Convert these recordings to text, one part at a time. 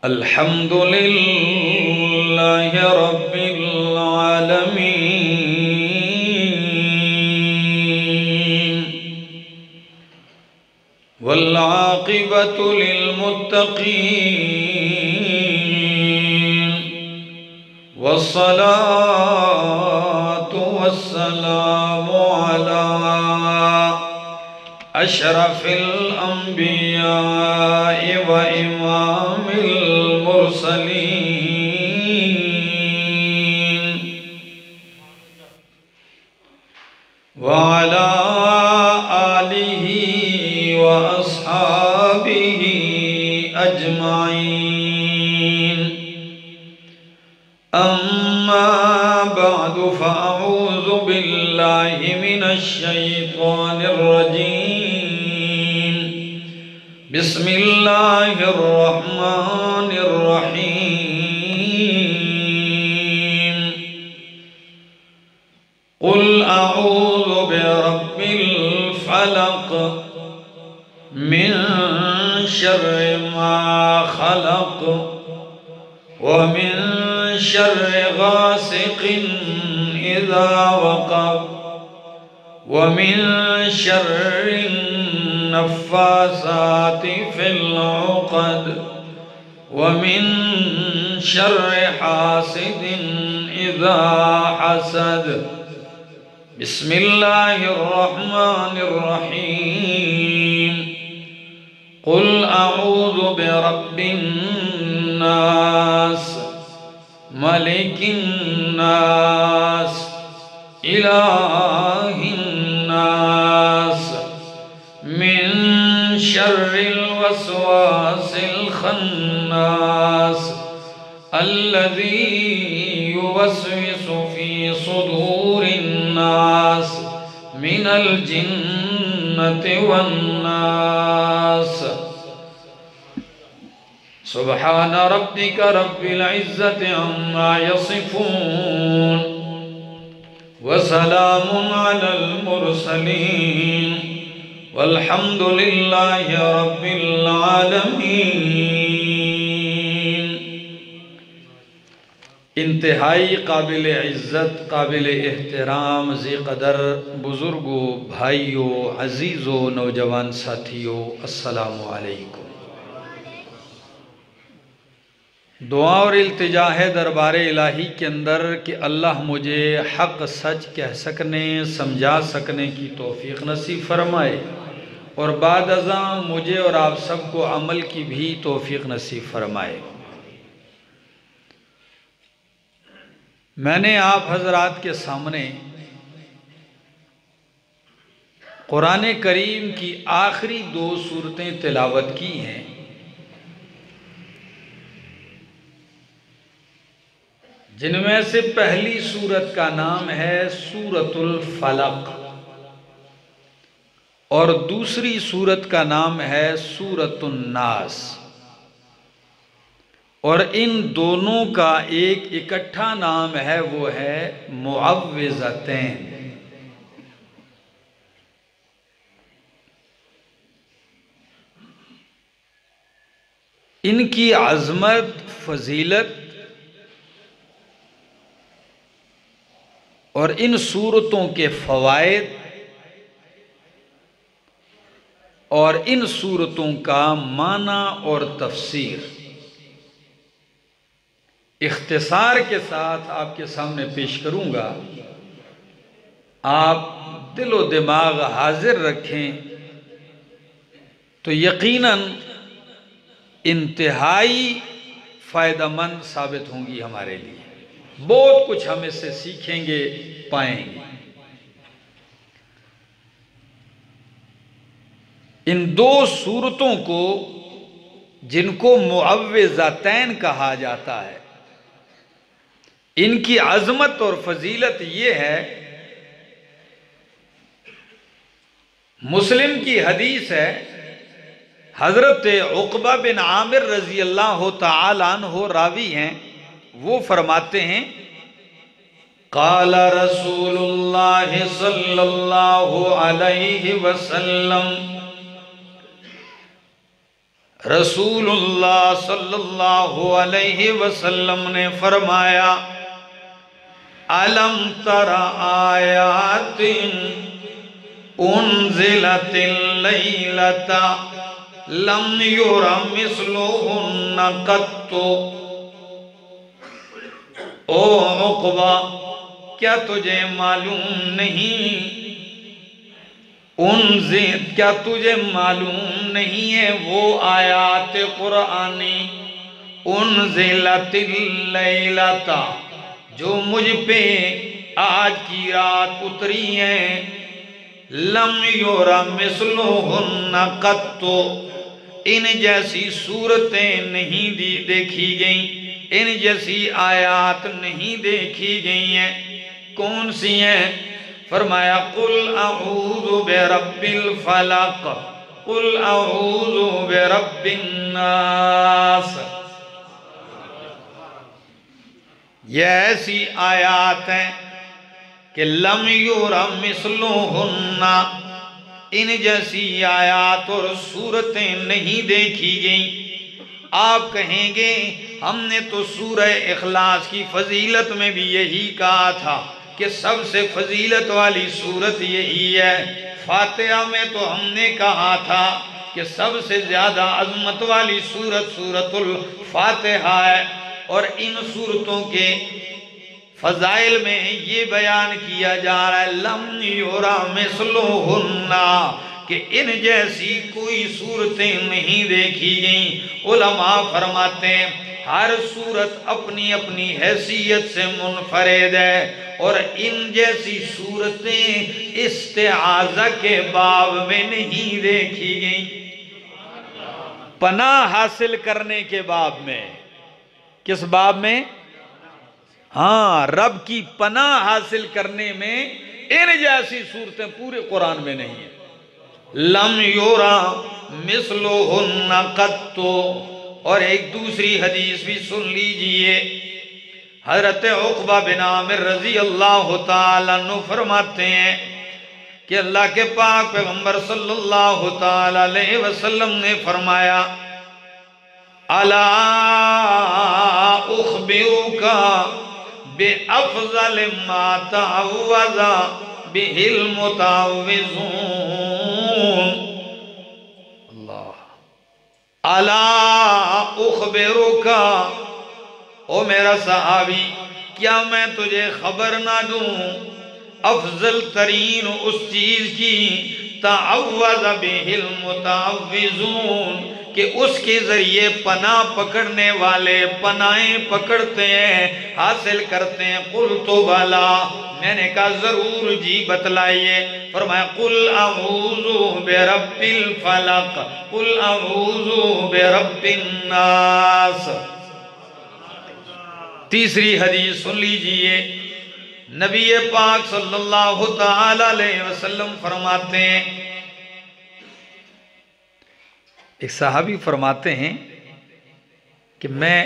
الحمد للہ رب العالمین والعاقبۃ للمتقین والصلاة والسلام علی اشرف الانبیاء وامام المرسلین وعلى آلہ واصحابہ اجمعین اما بعد فاعوذ باللہ من الشیطان الرجیم بسم اللہ الرحمن الرحیم قل اعوذ برب الفلق من شر ما خلق ومن شر غاسق اذا وقب ومن شر النفاثات في العقد ومن شر حاسد اذا حسد بسم اللہ الرحمن الرحیم قل اعوذ برب الناس ملک الناس الہ الناس من شر الوسواس الخناس الذي يوسوس في صدور الناس من الجنة والناس سبحان ربك رب العزة عما يصفون وسلام على المرسلين والحمد لله رب العالمين انتہائی قابل عزت، قابل احترام، ذی قدر بزرگوں، بھائیوں، عزیزوں، نوجوان ساتھیوں، السلام علیکم۔ دعا اور التجا ہے دربار الہی کے اندر کہ اللہ مجھے حق سچ کہہ سکنے، سمجھا سکنے کی توفیق نصیب فرمائے، اور بعد ازاں مجھے اور آپ سب کو عمل کی بھی توفیق نصیب فرمائے۔ میں نے آپ حضرات کے سامنے قرآن کریم کی آخری 2 سورتیں تلاوت کی ہیں، جن میں سے پہلی سورت کا نام ہے سورۃ الفلق اور دوسری سورت کا نام ہے سورۃ الناس، اور ان دونوں کا ایک اکٹھا نام ہے، وہ ہے معوذتین۔ ان کی عظمت، فضیلت اور ان سورتوں کے فوائد اور ان سورتوں کا معنی اور تفسیر اختصار کے ساتھ آپ کے سامنے پیش کروں گا۔ آپ دل و دماغ حاضر رکھیں تو یقیناً انتہائی فائدہ مند ثابت ہوں گی ہمارے لیے، بہت کچھ ہم اس سے سیکھیں گے، پائیں گے۔ ان 2 سورتوں کو، جن کو معوذتین کہا جاتا ہے، ان کی عظمت اور فضیلت یہ ہے، مسلم کی حدیث ہے، حضرت عقبہ بن عامر رضی اللہ تعالیٰ عنہ راوی ہیں، وہ فرماتے ہیں قال رسول اللہ صلی اللہ علیہ وسلم، رسول اللہ صلی اللہ علیہ وسلم نے فرمایا الم تر آیات انزلت اللیلۃ لم یر مثلہن قط۔ او عقبہ کیا تجھے معلوم نہیں، کیا تجھے معلوم نہیں ہے وہ آیات قرآنی انزلت اللیلۃ جو مجھ پہ آج کی رات اتری ہیں، لم یر مثلہن قط، ان جیسی صورتیں نہیں دیکھی گئیں، ان جیسی آیات نہیں دیکھی گئی ہیں۔ کون سی ہیں؟ فرمایا قل اعوذ برب الفلق، قل اعوذ برب الناس۔ یہ ایسی آیات ہیں کہ لم یر مثلہن، ان جیسی آیات اور صورتیں نہیں دیکھی گئیں۔ آپ کہیں گے ہم نے تو سورہ اخلاص کی فضیلت میں بھی یہی کہا تھا کہ سب سے فضیلت والی سورت یہی ہے۔ فاتحہ میں تو ہم نے کہا تھا کہ سب سے زیادہ عظمت والی سورت سورت الفاتحہ ہے، اور ان سورتوں کے فضائل میں یہ بیان کیا جا رہا ہے لم یر مثلہن، کہ ان جیسی کوئی صورتیں نہیں دیکھی گئیں۔ علماء فرماتے ہیں ہر صورت اپنی اپنی حیثیت سے منفرد ہے، اور ان جیسی صورتیں استعاذہ کے باب میں نہیں دیکھی گئیں، پناہ حاصل کرنے کے باب میں۔ کس باب میں؟ ہاں، رب کی پناہ حاصل کرنے میں ان جیسی صورتیں پورے قرآن میں نہیں ہیں۔ لم یرا مثلہن قط۔ اور ایک دوسری حدیث بھی سن لیجئے، حضرت عقبہ بن عامر رضی اللہ تعالیٰ عنہ فرماتے ہیں کہ اللہ کے پاک پیغمبر صلی اللہ تعالیٰ علیہ وسلم نے فرمایا الا اخبرک بافضل ما تعوذ به المتعوذون۔ الا اخبرک، او میرا صحابی کیا میں تجھے خبر نہ دوں افضل ترین اس چیز کی تعوذ به المتعوذون، کہ اس کے ذریعے پناہ پکڑنے والے پناہیں پکڑتے ہیں، حاصل کرتے ہیں۔ قلت بلا، میں نے کہا ضرور جی بتلائیے۔ فرمایا قل اعوذ برب الفلق، قل اعوذ برب الناس۔ تیسری حدیث سن لیجئے، نبی پاک صلی اللہ تعالی علیہ وسلم فرماتے ہیں، ایک صحابی فرماتے ہیں کہ میں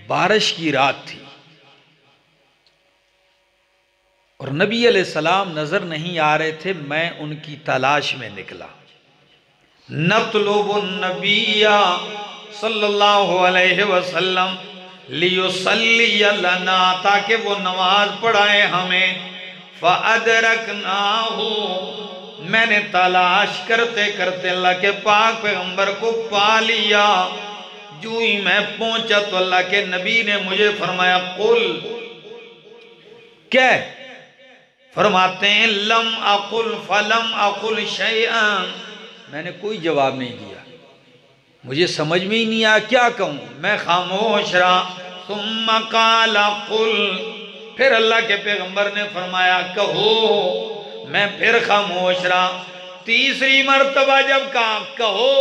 بارش کی رات تھی اور نبی علیہ السلام نظر نہیں آ رہے تھے، میں ان کی تلاش میں نکلا۔ نطلب النبی صلی اللہ علیہ وسلم لیصلی لنا، تاکہ وہ نماز پڑھائے ہمیں۔ فادرکناہ، میں نے تلاش کرتے کرتے اللہ کے پاک پیغمبر کو پا لیا۔ جو ہی میں پہنچا تو اللہ کے نبی نے مجھے فرمایا قل، کیا فرماتے ہیں لم اقل فلم اقل شیئا، میں نے کوئی جواب نہیں دیا، مجھے سمجھ میں ہی نہیں آیا کیا کہوں، میں خاموش رہا۔ ثم قال قل، پھر اللہ کے پیغمبر نے فرمایا کہو، میں پھر خاموش رہا۔ تیسری مرتبہ جب کہو،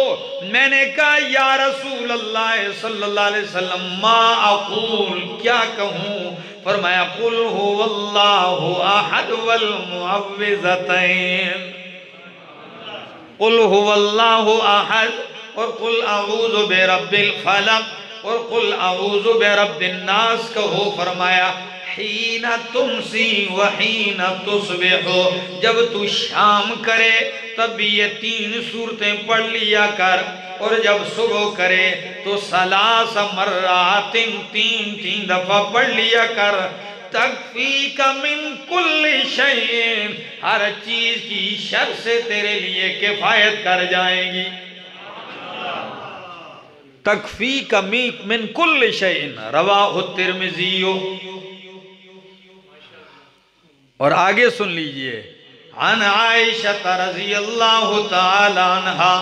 میں نے کہا یا رسول اللہ صلی اللہ علیہ وسلم ما اقول، کیا کہوں؟ فرمایا قل هو اللہ احد والمعوذتین، قل هو اللہ احد، اور قل اعوذ برب الفلق، اور قل اعوذ برب الناس کہو۔ فرمایا حین تمسی وحین تصبح، جب تو شام کرے تب یہ تین صورتیں پڑھ لیا کر۔ اور جب صبح کرے تو ثلاث مرات 3 دفعہ پڑھ لیا کر، تکفیک من کل شیء، ہر چیز کی شر سے تیرے لیے کفایت کر جائیں گی۔ تکفیک من کل شیء، رواہ الترمذی۔ اور آگے سن لیجئے، عن عائشہ رضی اللہ تعالی عنہا،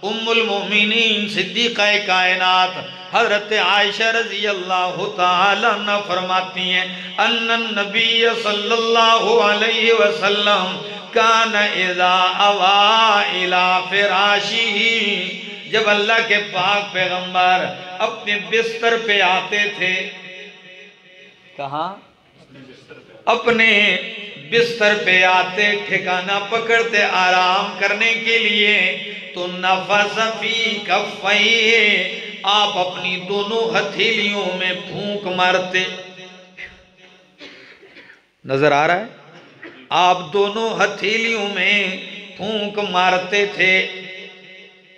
ام المؤمنین صدیقہ کائنات حضرت عائشہ رضی اللہ تعالی عنہ فرماتی ہیں، ان النبی صلی اللہ علیہ وسلم کان اذا اوا الی فراشہ، جب اللہ کے پاک پیغمبر اپنے بستر پہ آتے تھے، کہاں؟ اپنے بستر پہ آتے، ٹھکانہ پکڑتے آرام کرنے کے لیے، تو نفث فی کفیہ، آپ اپنی دونوں ہتھیلیوں میں پھونک مارتے۔ نظر آ رہا ہے؟ آپ دونوں ہتھیلیوں میں پھونک مارتے تھے،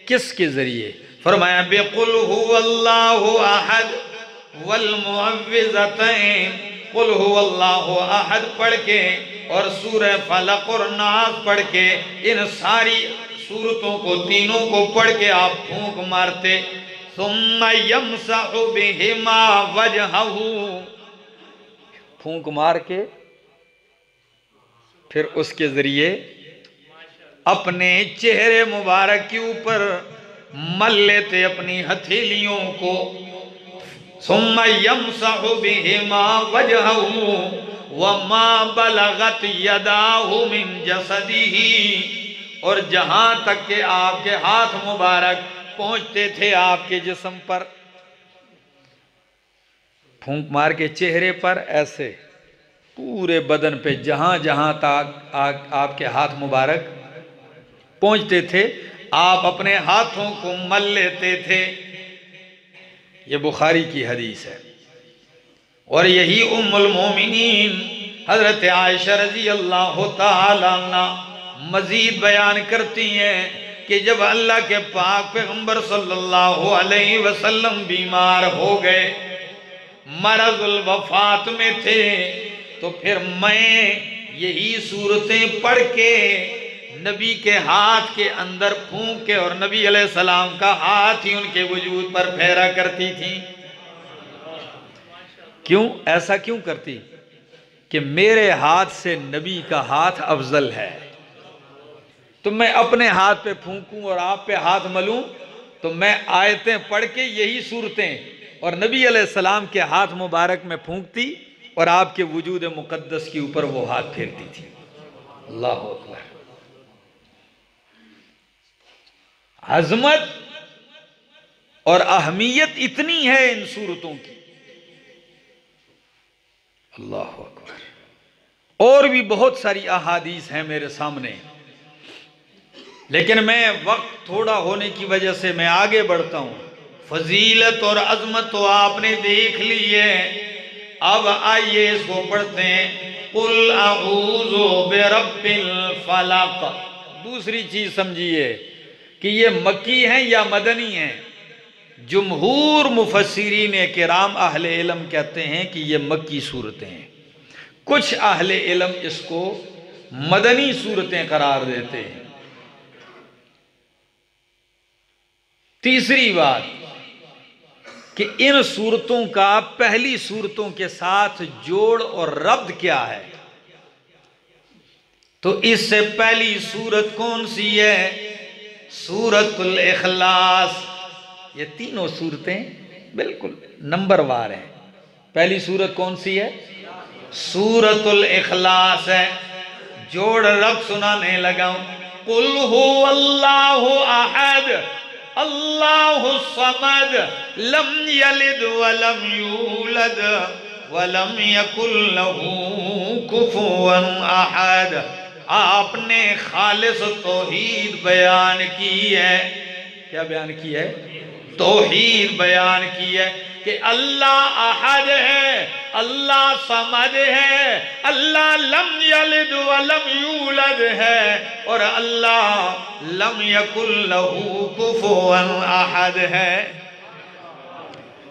کس کے ذریعے؟ فرمایا بِقُلْ هُوَ اللَّهُ أَحَدٌ وَالْمُعَوِّذَتَيْن، قُلْ هُوَ اللَّهُ أَحَدٌ پڑھ کے اور سورہ فلق اور ناس پڑھ کے، ان ساری سورتوں کو تینوں کو پڑھ کے آپ پھونک مارتے۔ ثُمَّ يَمْسَحُ بِهِمَا وَجْهَهُ، پھونک مار کے پھر اس کے ذریعے اپنے چہرے مبارک کے اوپر مل لیتے اپنی ہتھیلیوں کو۔ ثم يمسح بهما وجهه وما بلغت يداه من جسده، اور جہاں تک کہ آپ کے ہاتھ مبارک پہنچتے تھے آپ کے جسم پر، پھونک مار کے چہرے پر، ایسے پورے بدن پہ جہاں جہاں تک آپ کے ہاتھ مبارک پہنچتے تھے، آپ اپنے ہاتھوں کو مل لیتے تھے۔ یہ بخاری کی حدیث ہے، اور یہی ام المومنین حضرت عائشہ رضی اللہ تعالی عنہ مزید بیان کرتی ہیں کہ جب اللہ کے پاک پیغمبر صلی اللہ علیہ وسلم بیمار ہو گئے، مرض الوفات میں تھے، تو پھر میں یہی صورتیں پڑھ کے نبی کے ہاتھ کے اندر پھونک کے، اور نبی علیہ السلام کا ہاتھ ہی ان کے وجود پر پھیرا کرتی تھی۔ کیوں ایسا کیوں کرتی؟ کہ میرے ہاتھ سے نبی کا ہاتھ افضل ہے، تو میں اپنے ہاتھ پہ پھونکوں اور آپ پہ ہاتھ ملوں، تو میں آیتیں پڑھ کے یہی صورتیں اور نبی علیہ السلام کے ہاتھ مبارک میں پھونکتی، اور آپ کے وجود مقدس کے اوپر وہ ہاتھ پھیرتی تھی۔ اللہ اکبر! عظمت اور اہمیت اتنی ہے ان صورتوں کی، اللہ اکبر! اور بھی بہت ساری احادیث ہیں میرے سامنے، لیکن میں وقت تھوڑا ہونے کی وجہ سے میں آگے بڑھتا ہوں۔ فضیلت اور عظمت تو آپ نے دیکھ لی ہے، اب آئیے اس کو پڑھتے ہیں۔ قُلْ أَعُوذُ بِرَبِّ الْفَلَقِ، دوسری چیز سمجھیے کہ یہ مکی ہیں یا مدنی ہیں۔ جمہور مفسرین کرام اہل علم کہتے ہیں کہ یہ مکی صورتیں ہیں، کچھ اہل علم اس کو مدنی صورتیں قرار دیتے ہیں۔ تیسری بات کہ ان صورتوں کا پہلی صورتوں کے ساتھ جوڑ اور ربط کیا ہے؟ تو اس سے پہلی صورت کون سی ہے؟ سورۃ الاخلاص۔ یہ تینوں صورتیں بالکل نمبر وار ہیں۔ پہلی صورت کون سی ہے؟ سورۃ الاخلاص ہے۔ جوڑ رب سنانے لگا ہوں۔ قُلْ هُوَ اللَّهُ أَحَدٌ اللَّهُ الصَّمَدُ لَمْ يَلِدْ وَلَمْ يُولَدْ وَلَمْ يَكُنْ لَهُ كُفُوًا أَحَدٌ۔ آپ نے خالص توحید بیان کی ہے۔ کیا بیان کی ہے؟ توحید بیان کی ہے کہ اللہ احد ہے، اللہ صمد ہے، اللہ لم یلد ولم یولد ہے، اور اللہ لم یکن لہ کفوا احد ہے۔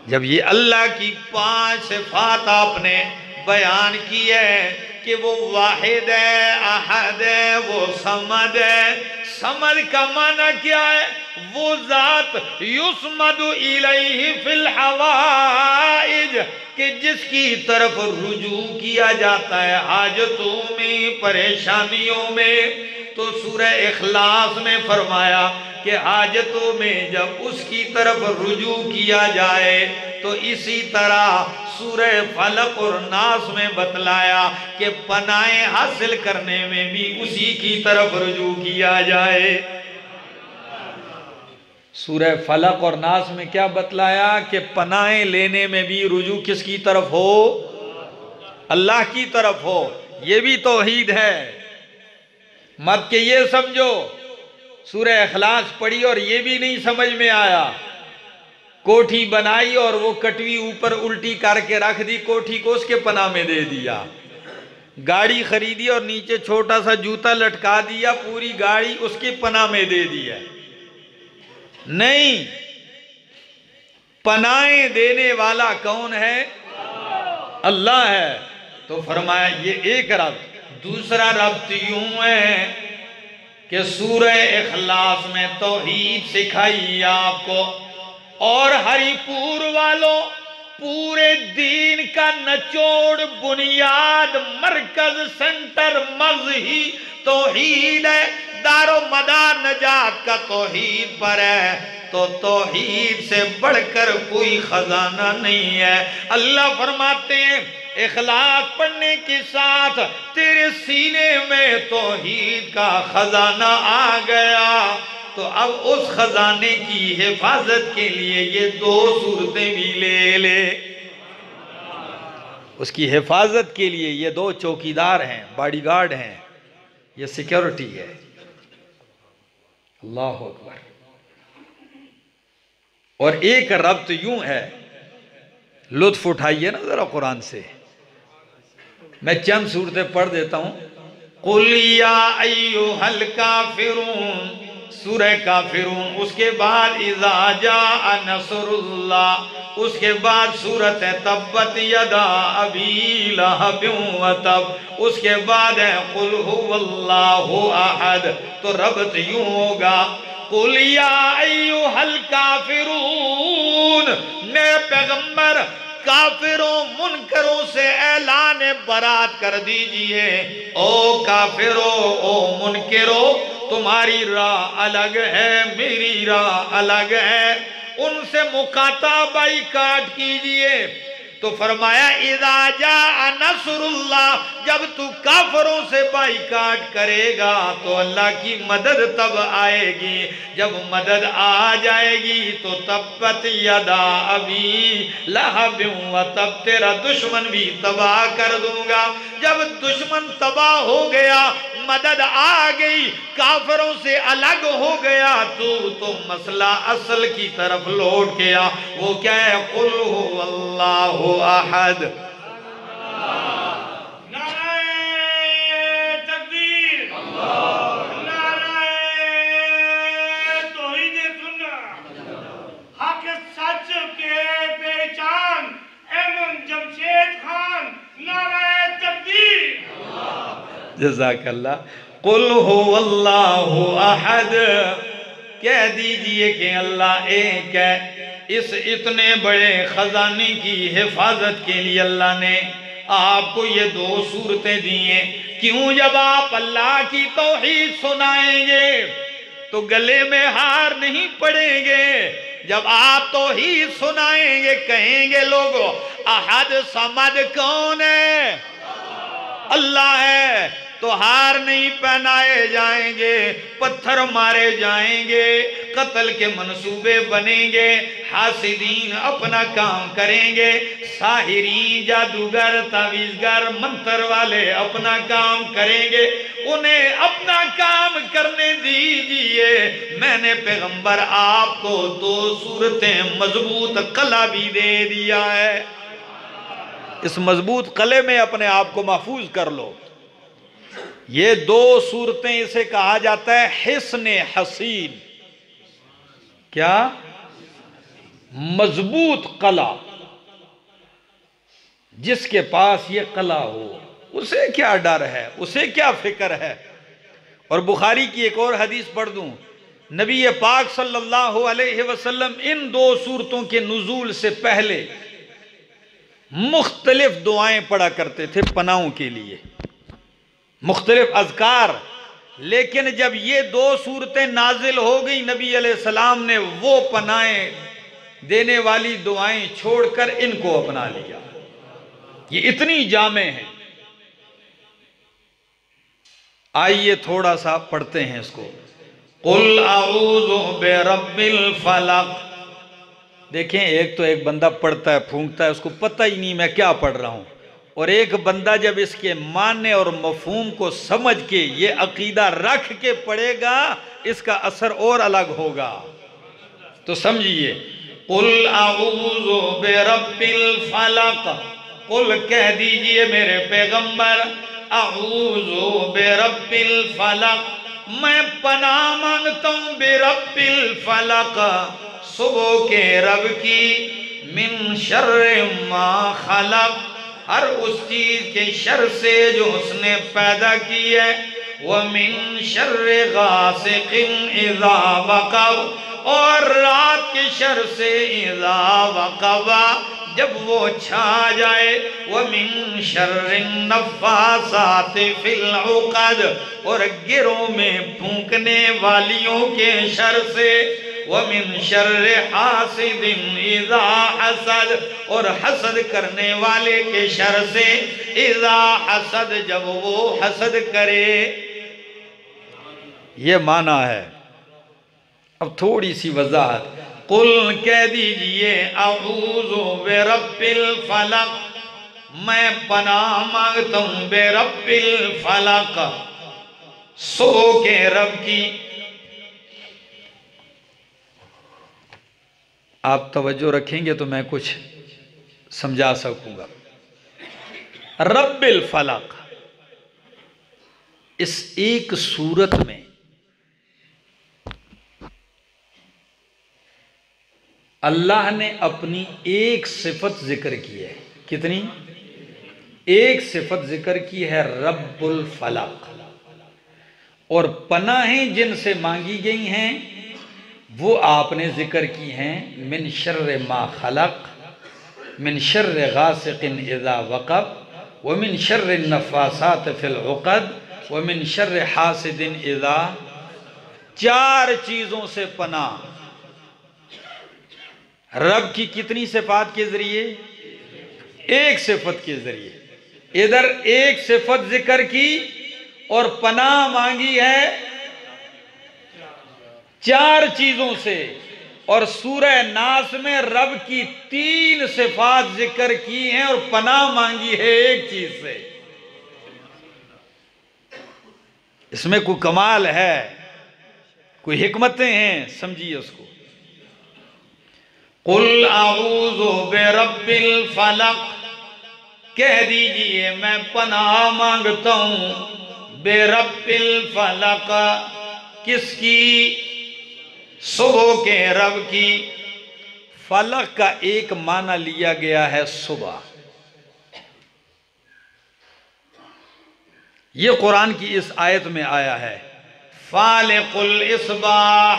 جب یہ اللہ کی 5 صفات آپ نے بیان کی ہے کہ وہ واحد ہے، احد ہے، وہ صمد ہے۔ صمد کا معنی کیا ہے؟ وہ ذات یصمد الیہ فی الحوائج، کہ جس کی طرف رجوع کیا جاتا ہے حاجتوں میں، پریشانیوں میں۔ تو سورہ اخلاص میں فرمایا کہ حاجتوں میں جب اس کی طرف رجوع کیا جائے، تو اسی طرح سورہ فلق اور ناس میں بتلایا کہ پناہیں حاصل کرنے میں بھی اسی کی طرف رجوع کیا جائے۔ سورہ فلق اور ناس میں کیا بتلایا کہ پناہیں لینے میں بھی رجوع کس کی طرف ہو؟ اللہ کی طرف ہو۔ یہ بھی توحید ہے، مت کہ یہ سمجھو سورہ اخلاص پڑھی اور یہ بھی نہیں سمجھ میں آیا، کوٹھی بنائی اور وہ کٹوی اوپر الٹی کر کے رکھ دی، کوٹھی کو اس کے پناہ میں دے دیا۔ گاڑی خریدی اور نیچے چھوٹا سا جوتا لٹکا دیا، پوری گاڑی اس کے پناہ میں دے دیا۔ نہیں، پناہیں دینے والا کون ہے؟ اللہ ہے۔ تو فرمایا یہ ایک ربط۔ دوسرا ربط یوں ہے کہ سورہ اخلاص میں توحید سکھائی آپ کو، اور ہری پور والوں پورے دین کا نچوڑ، بنیاد، مرکز، سنٹر، مغز ہی توحید ہے، دار و مدار نجات کا توحید پر ہے۔ تو توحید سے بڑھ کر کوئی خزانہ نہیں ہے۔ اللہ فرماتے ہیں اخلاص پڑھنے کے ساتھ تیرے سینے میں توحید کا خزانہ آ گیا، تو اب اس خزانے کی حفاظت کے لیے یہ 2 صورتیں بھی لے لے۔ اس کی حفاظت کے لیے یہ 2 چوکیدار ہیں، باڈی گارڈ ہیں، یہ سیکیورٹی ہے۔ اللہ اکبر۔ اور ایک ربط یوں ہے، لطف اٹھائیے نا ذرا قرآن سے، میں چند صورتیں پڑھ دیتا ہوں۔ قُلْ يَا أَيُّهَا الْكَافِرُونَ، سورہ کافرون، اس کے بعد اِذَا جَاءَ نَصْرُ اللَّهِ، اس کے بعد سورۃ تبت یدا ابی لہب وتب، اس کے بعد ہے قُلْ هُوَ اللَّهُ أَحَدٌ۔ تو ربط یوں ہوگا، قُلْ يَا أَيُّهَا الْكَافِرُونَ، میرے پیغمبر کافروں منکروں سے اعلان برات کر دیجئے، او کافروں، او منکروں، تمہاری راہ الگ ہے، میری راہ الگ ہے، ان سے مقاطعہ بائیکاٹ کیجئے۔ تو فرمایا اذا جاء نصر اللہ، جب تو کافروں سے بائیکاٹ کرے گا تو اللہ کی مدد تب آئے گی، جب مدد آ جائے گی تو تبت یدا ابی لہب وتب، تیرا دشمن بھی تباہ کر دوں گا۔ جب دشمن تباہ ہو گیا، مدد آ گئی، کافروں سے الگ ہو گیا، تو مسئلہ اصل کی طرف لوٹ گیا۔ وہ کیا ہے؟ قُلْ هُوَ اللَّهُ احد۔ نعرہ تکبیر، نعرہ توحید سنت، حق سچ کے پہچان احمد جمشید خان، نعرہ تکبیر۔ جزاک اللہ۔ قُلْ هُوَ اللَّهُ احد، کہہ دیجئے کہ اللہ ایک ہے۔ اس اتنے بڑے خزانے کی حفاظت کے لیے اللہ نے آپ کو یہ 2 صورتیں دی ہیں۔ کیوں؟ جب آپ اللہ کی توحید سنائیں گے تو گلے میں ہار نہیں پڑیں گے۔ جب آپ توحید سنائیں گے کہیں گے لوگوں احد صمد کون ہے؟ اللہ ہے، تو ہار نہیں پہنائے جائیں گے، پتھر مارے جائیں گے، قتل کے منصوبے بنیں گے، حاسدین اپنا کام کریں گے، ساحرین جادوگر تعویذگر منتر والے اپنا کام کریں گے، انہیں اپنا کام کرنے دیجئے۔ میں نے پیغمبر آپ کو 2 صورتیں مضبوط قلعہ بھی دے دیا ہے، اس مضبوط قلعے میں اپنے آپ کو محفوظ کر لو۔ یہ 2 صورتیں اسے کہا جاتا ہے حصن حصین۔ کیا؟ مضبوط قلعہ۔ جس کے پاس یہ قلعہ ہو اسے کیا ڈر ہے، اسے کیا فکر ہے۔ اور بخاری کی ایک اور حدیث پڑھ دوں، نبی پاک صلی اللہ علیہ وسلم ان 2 صورتوں کے نزول سے پہلے مختلف دعائیں پڑھا کرتے تھے پناہوں کے لیے، مختلف اذکار، لیکن جب یہ 2 صورتیں نازل ہو گئی نبی علیہ السلام نے وہ پناہیں دینے والی دعائیں چھوڑ کر ان کو اپنا لیا۔ یہ اتنی جامع ہیں۔ آئیے تھوڑا سا پڑھتے ہیں اس کو۔ قُلْ أَعُوذُ بِرَبِّ الْفَلَقِ۔ دیکھیں ایک تو ایک بندہ پڑھتا ہے پھونکتا ہے، اس کو پتہ ہی نہیں میں کیا پڑھ رہا ہوں، اور ایک بندہ جب اس کے معنی اور مفہوم کو سمجھ کے یہ عقیدہ رکھ کے پڑھے گا اس کا اثر اور الگ ہوگا۔ تو سمجھیے، قُلْ أَعُوذُ بِرَبِّ الْفَلَقِ، قُلْ کہہ دیجئے میرے پیغمبر، اعوذ برب الفلق، میں پناہ مانگتا ہوں برب الفلق، صبح کے رب کی، من شر ما خلق، ہر اس چیز کے شر سے جو اس نے پیدا کی ہے، ومن شر غاسق اذا وقب، اور رات کے شر سے اذا وقب، جب وہ چھا جائے، ومن شر النفاثات فی العقد، اور گروں میں پھونکنے والیوں کے شر سے، ومن شر حاسد اذا حسد، اور حسد کرنے والے کے شر سے، اذا حسد، جب وہ حسد کرے۔ یہ معنی ہے۔ اب تھوڑی سی وضاحت، قل کہہ دیجئے اعوذ برب الفلق، میں پناہ مانگتا ہوں برب الفلق، صبح کے رب کی۔ آپ توجہ رکھیں گے تو میں کچھ سمجھا سکوں گا۔ رب الفلق، اس ایک صورت میں اللہ نے اپنی ایک صفت ذکر کی ہے۔ کتنی؟ ایک صفت ذکر کی ہے، رب الفلق، اور پناہیں جن سے مانگی گئی ہیں وہ آپ نے ذکر کی ہیں، من شر ما خلق، من شر غاسق اذا وقب، ومن شر النفاثات فی العقد، ومن شر حاسد اذا، 4 چیزوں سے پناہ۔ رب کی کتنی صفات کے ذریعے؟ ایک صفت کے ذریعے۔ ادھر ایک صفت ذکر کی اور پناہ مانگی ہے 4 چیزوں سے، اور سورہ ناس میں رب کی 3 صفات ذکر کی ہیں اور پناہ مانگی ہے ایک چیز سے۔ اس میں کوئی کمال ہے، کوئی حکمتیں ہیں، سمجھیے اس کو۔ قل اعوذ برب الفلق، کہہ دیجئے میں پناہ مانگتا ہوں برب الفلق، کس کی؟ صبح کے رب کی۔ فلق کا ایک معنی لیا گیا ہے صبح۔ یہ قرآن کی اس آیت میں آیا ہے، فالق الاصباح،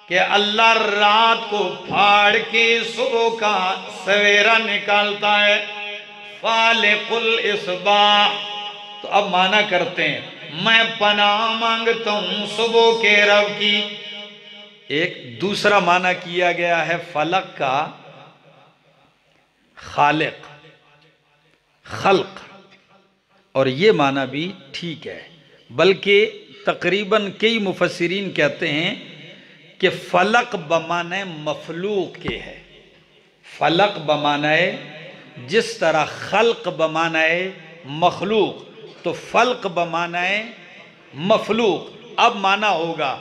کہ اللہ رات کو پھاڑ کے صبح کا سویرا نکالتا ہے، فالق الاصباح۔ تو اب معنی کرتے ہیں، میں پناہ مانگتا ہوں صبح کے رب کی۔ ایک دوسرا معنی کیا گیا ہے فلق کا خالق، خلق، اور یہ معنی بھی ٹھیک ہے، بلکہ تقریباً کئی مفسرین کہتے ہیں کہ فلق بمعنی مخلوق کے ہے، فلق بمعنی جس طرح خلق بمعنی مخلوق، تو فلق بمعنی مخلوق۔ اب معنی ہوگا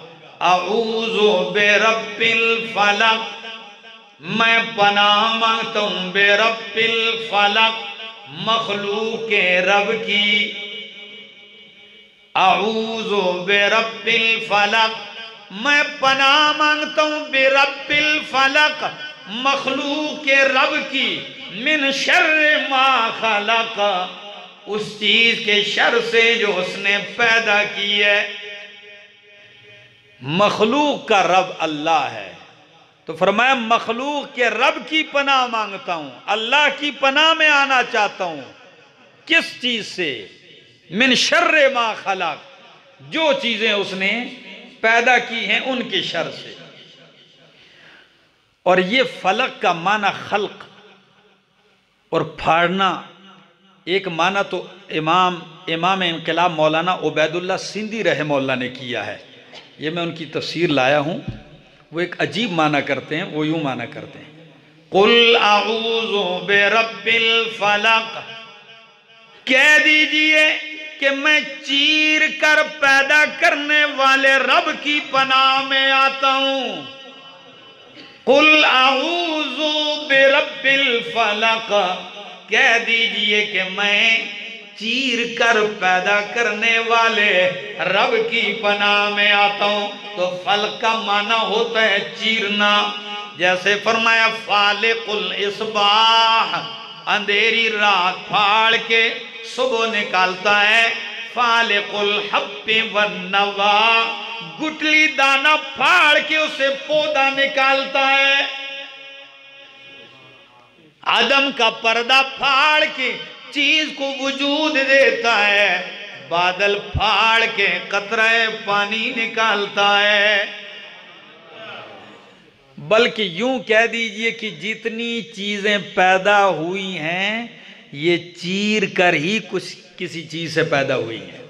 اعوذ برب الفلق، میں پناہ مانگتا ہوں برب الفلق، مخلوق کے رب کی۔ اعوذ برب الفلق، میں پناہ مانگتا ہوں برب الفلق، مخلوق کے رب کی، من شر ما خلق، اس چیز کے شر سے جو اس نے پیدا کی ہے۔ مخلوق کا رب اللہ ہے، تو فرمایا مخلوق کے رب کی پناہ مانگتا ہوں، اللہ کی پناہ میں آنا چاہتا ہوں۔ کس چیز سے؟ من شر ما خلق، جو چیزیں اس نے پیدا کی ہیں ان کے شر سے۔ اور یہ فلق کا معنی خلق اور پھاڑنا، ایک معنی تو امام انقلاب مولانا عبید اللہ سندھی رحمہ اللہ نے کیا ہے، یہ میں ان کی تفسیر لایا ہوں۔ وہ ایک عجیب معنی کرتے ہیں، وہ یوں معنی کرتے ہیں، قل اعوذ برب الفلق، کہہ دیجئے کہ میں چیر کر پیدا کرنے والے رب کی پناہ میں آتا ہوں۔ قل اعوذ برب الفلق، کہہ دیجئے کہ میں چیر کر پیدا کرنے والے رب کی پناہ میں آتا ہوں۔ تو فلق کا معنی ہوتا ہے چیرنا، جیسے فرمایا فالق الاصباح، اندھیری رات پھاڑ کے صبح نکالتا ہے۔ فالق الحب والنوا، گٹلی دانا پھاڑ کے اسے پودا نکالتا ہے۔ عدم کا پردہ پھاڑ کے چیز کو وجود دیتا ہے، بادل پھاڑ کے قطرہ پانی نکالتا ہے۔ بلکہ یوں کہہ دیجئے کہ جتنی چیزیں پیدا ہوئی ہیں یہ چیر کر ہی کسی چیز سے پیدا ہوئی ہیں۔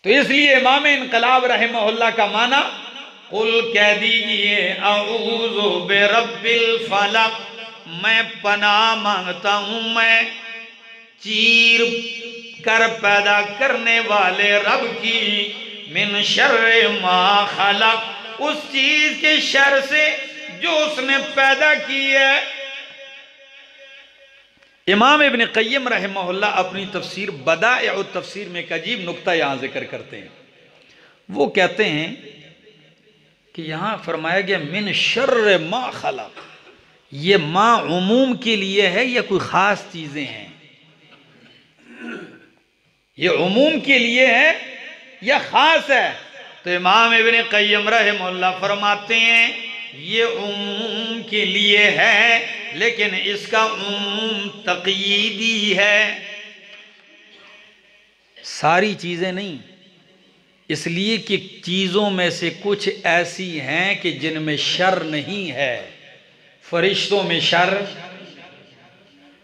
تو اس لیے امام انقلاب رحمہ اللہ کا معنی، قل کہہ دیجئے اعوذ برب الفلق، میں پناہ مانگتا ہوں میں چیر کر پیدا کرنے والے رب کی، من شر ما خلق، اس چیز کے شر سے جو اس نے پیدا کی ہے۔ امام ابن قیم رحمہ اللہ اپنی تفسیر بدائع التفسیر میں ایک عجیب نکتہ یہاں ذکر کرتے ہیں۔ وہ کہتے ہیں کہ یہاں فرمایا گیا من شر ما خلق، یہ ما عموم کے لیے ہے یا کوئی خاص چیزیں ہیں؟ یہ عموم کے لیے ہے یا خاص ہے؟ تو امام ابن قیم رحمہ اللہ فرماتے ہیں یہ عموم کے لیے ہے، لیکن اس کا عموم تقییدی ہے، ساری چیزیں نہیں، اس لیے کہ چیزوں میں سے کچھ ایسی ہیں کہ جن میں شر نہیں ہے۔ فرشتوں میں شر،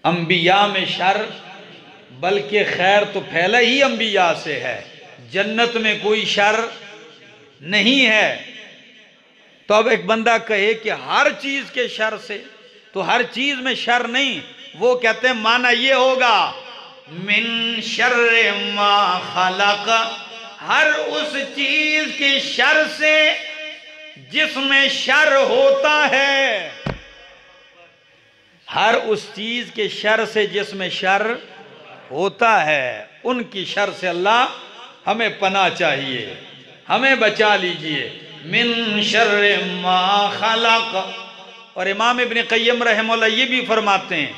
انبیاء میں شر، بلکہ خیر تو پھیلا ہی انبیاء سے ہے۔ جنت میں کوئی شر نہیں ہے۔ تو اب ایک بندہ کہے کہ ہر چیز کے شر سے، تو ہر چیز میں شر نہیں، وہ کہتے ہیں معنی یہ ہوگا من شر ما خلق، ہر اس چیز کے شر سے جس میں شر ہوتا ہے، ہر اس چیز کے شر سے جس میں شر ہوتا ہے، ان کی شر سے اللہ ہمیں پناہ چاہیے، ہمیں بچا لیجئے۔ من شر ما خلق۔ اور امام ابن قیم رحمہ اللہ یہ بھی فرماتے ہیں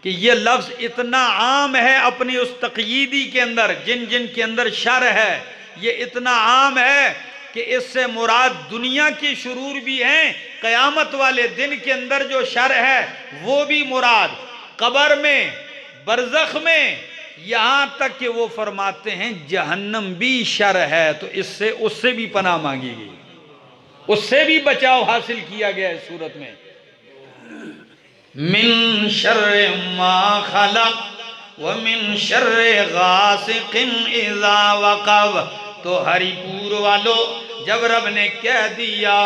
کہ یہ لفظ اتنا عام ہے اپنی اس تقییدی کے اندر، جن جن کے اندر شر ہے، یہ اتنا عام ہے کہ اس سے مراد دنیا کی شرور بھی ہیں، قیامت والے دن کے اندر جو شر ہے وہ بھی مراد، قبر میں، برزخ میں، یہاں تک کہ وہ فرماتے ہیں جہنم بھی شر ہے، تو اس سے بھی پناہ مانگی گئی، اس سے بھی بچاؤ حاصل کیا گیا ہے سورت میں۔ من شر ما خلق ومن شر غاسق اذا وقب تو ہری پور والوں جب رب نے کہہ دیا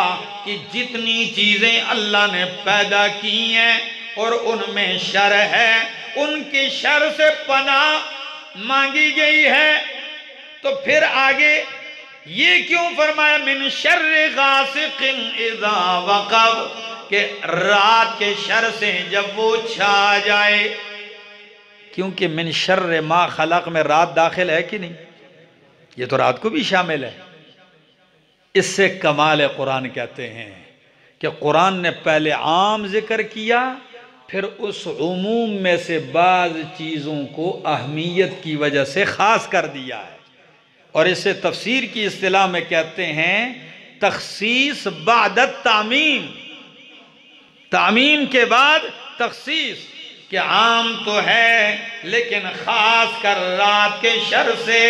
کہ جتنی چیزیں اللہ نے پیدا کی ہیں اور ان میں شر ہے، ان کی شر سے پناہ مانگی گئی ہے، تو پھر آگے یہ کیوں فرمایا من شر غاسق اذا وقب، کہ رات کے شر سے جب وہ چھا جائے؟ کیونکہ من شر ما خلق میں رات داخل ہے کہ نہیں؟ یہ تو رات کو بھی شامل ہے۔ اس سے کمال قرآن کہتے ہیں کہ قرآن نے پہلے عام ذکر کیا، پھر اس عموم میں سے بعض چیزوں کو اہمیت کی وجہ سے خاص کر دیا ہے، اور اسے تفسیر کی اصطلاح میں کہتے ہیں تخصیص بعد التعمیم، تعمیم کے بعد تخصیص، کہ عام تو ہے لیکن خاص کر رات کے شر سے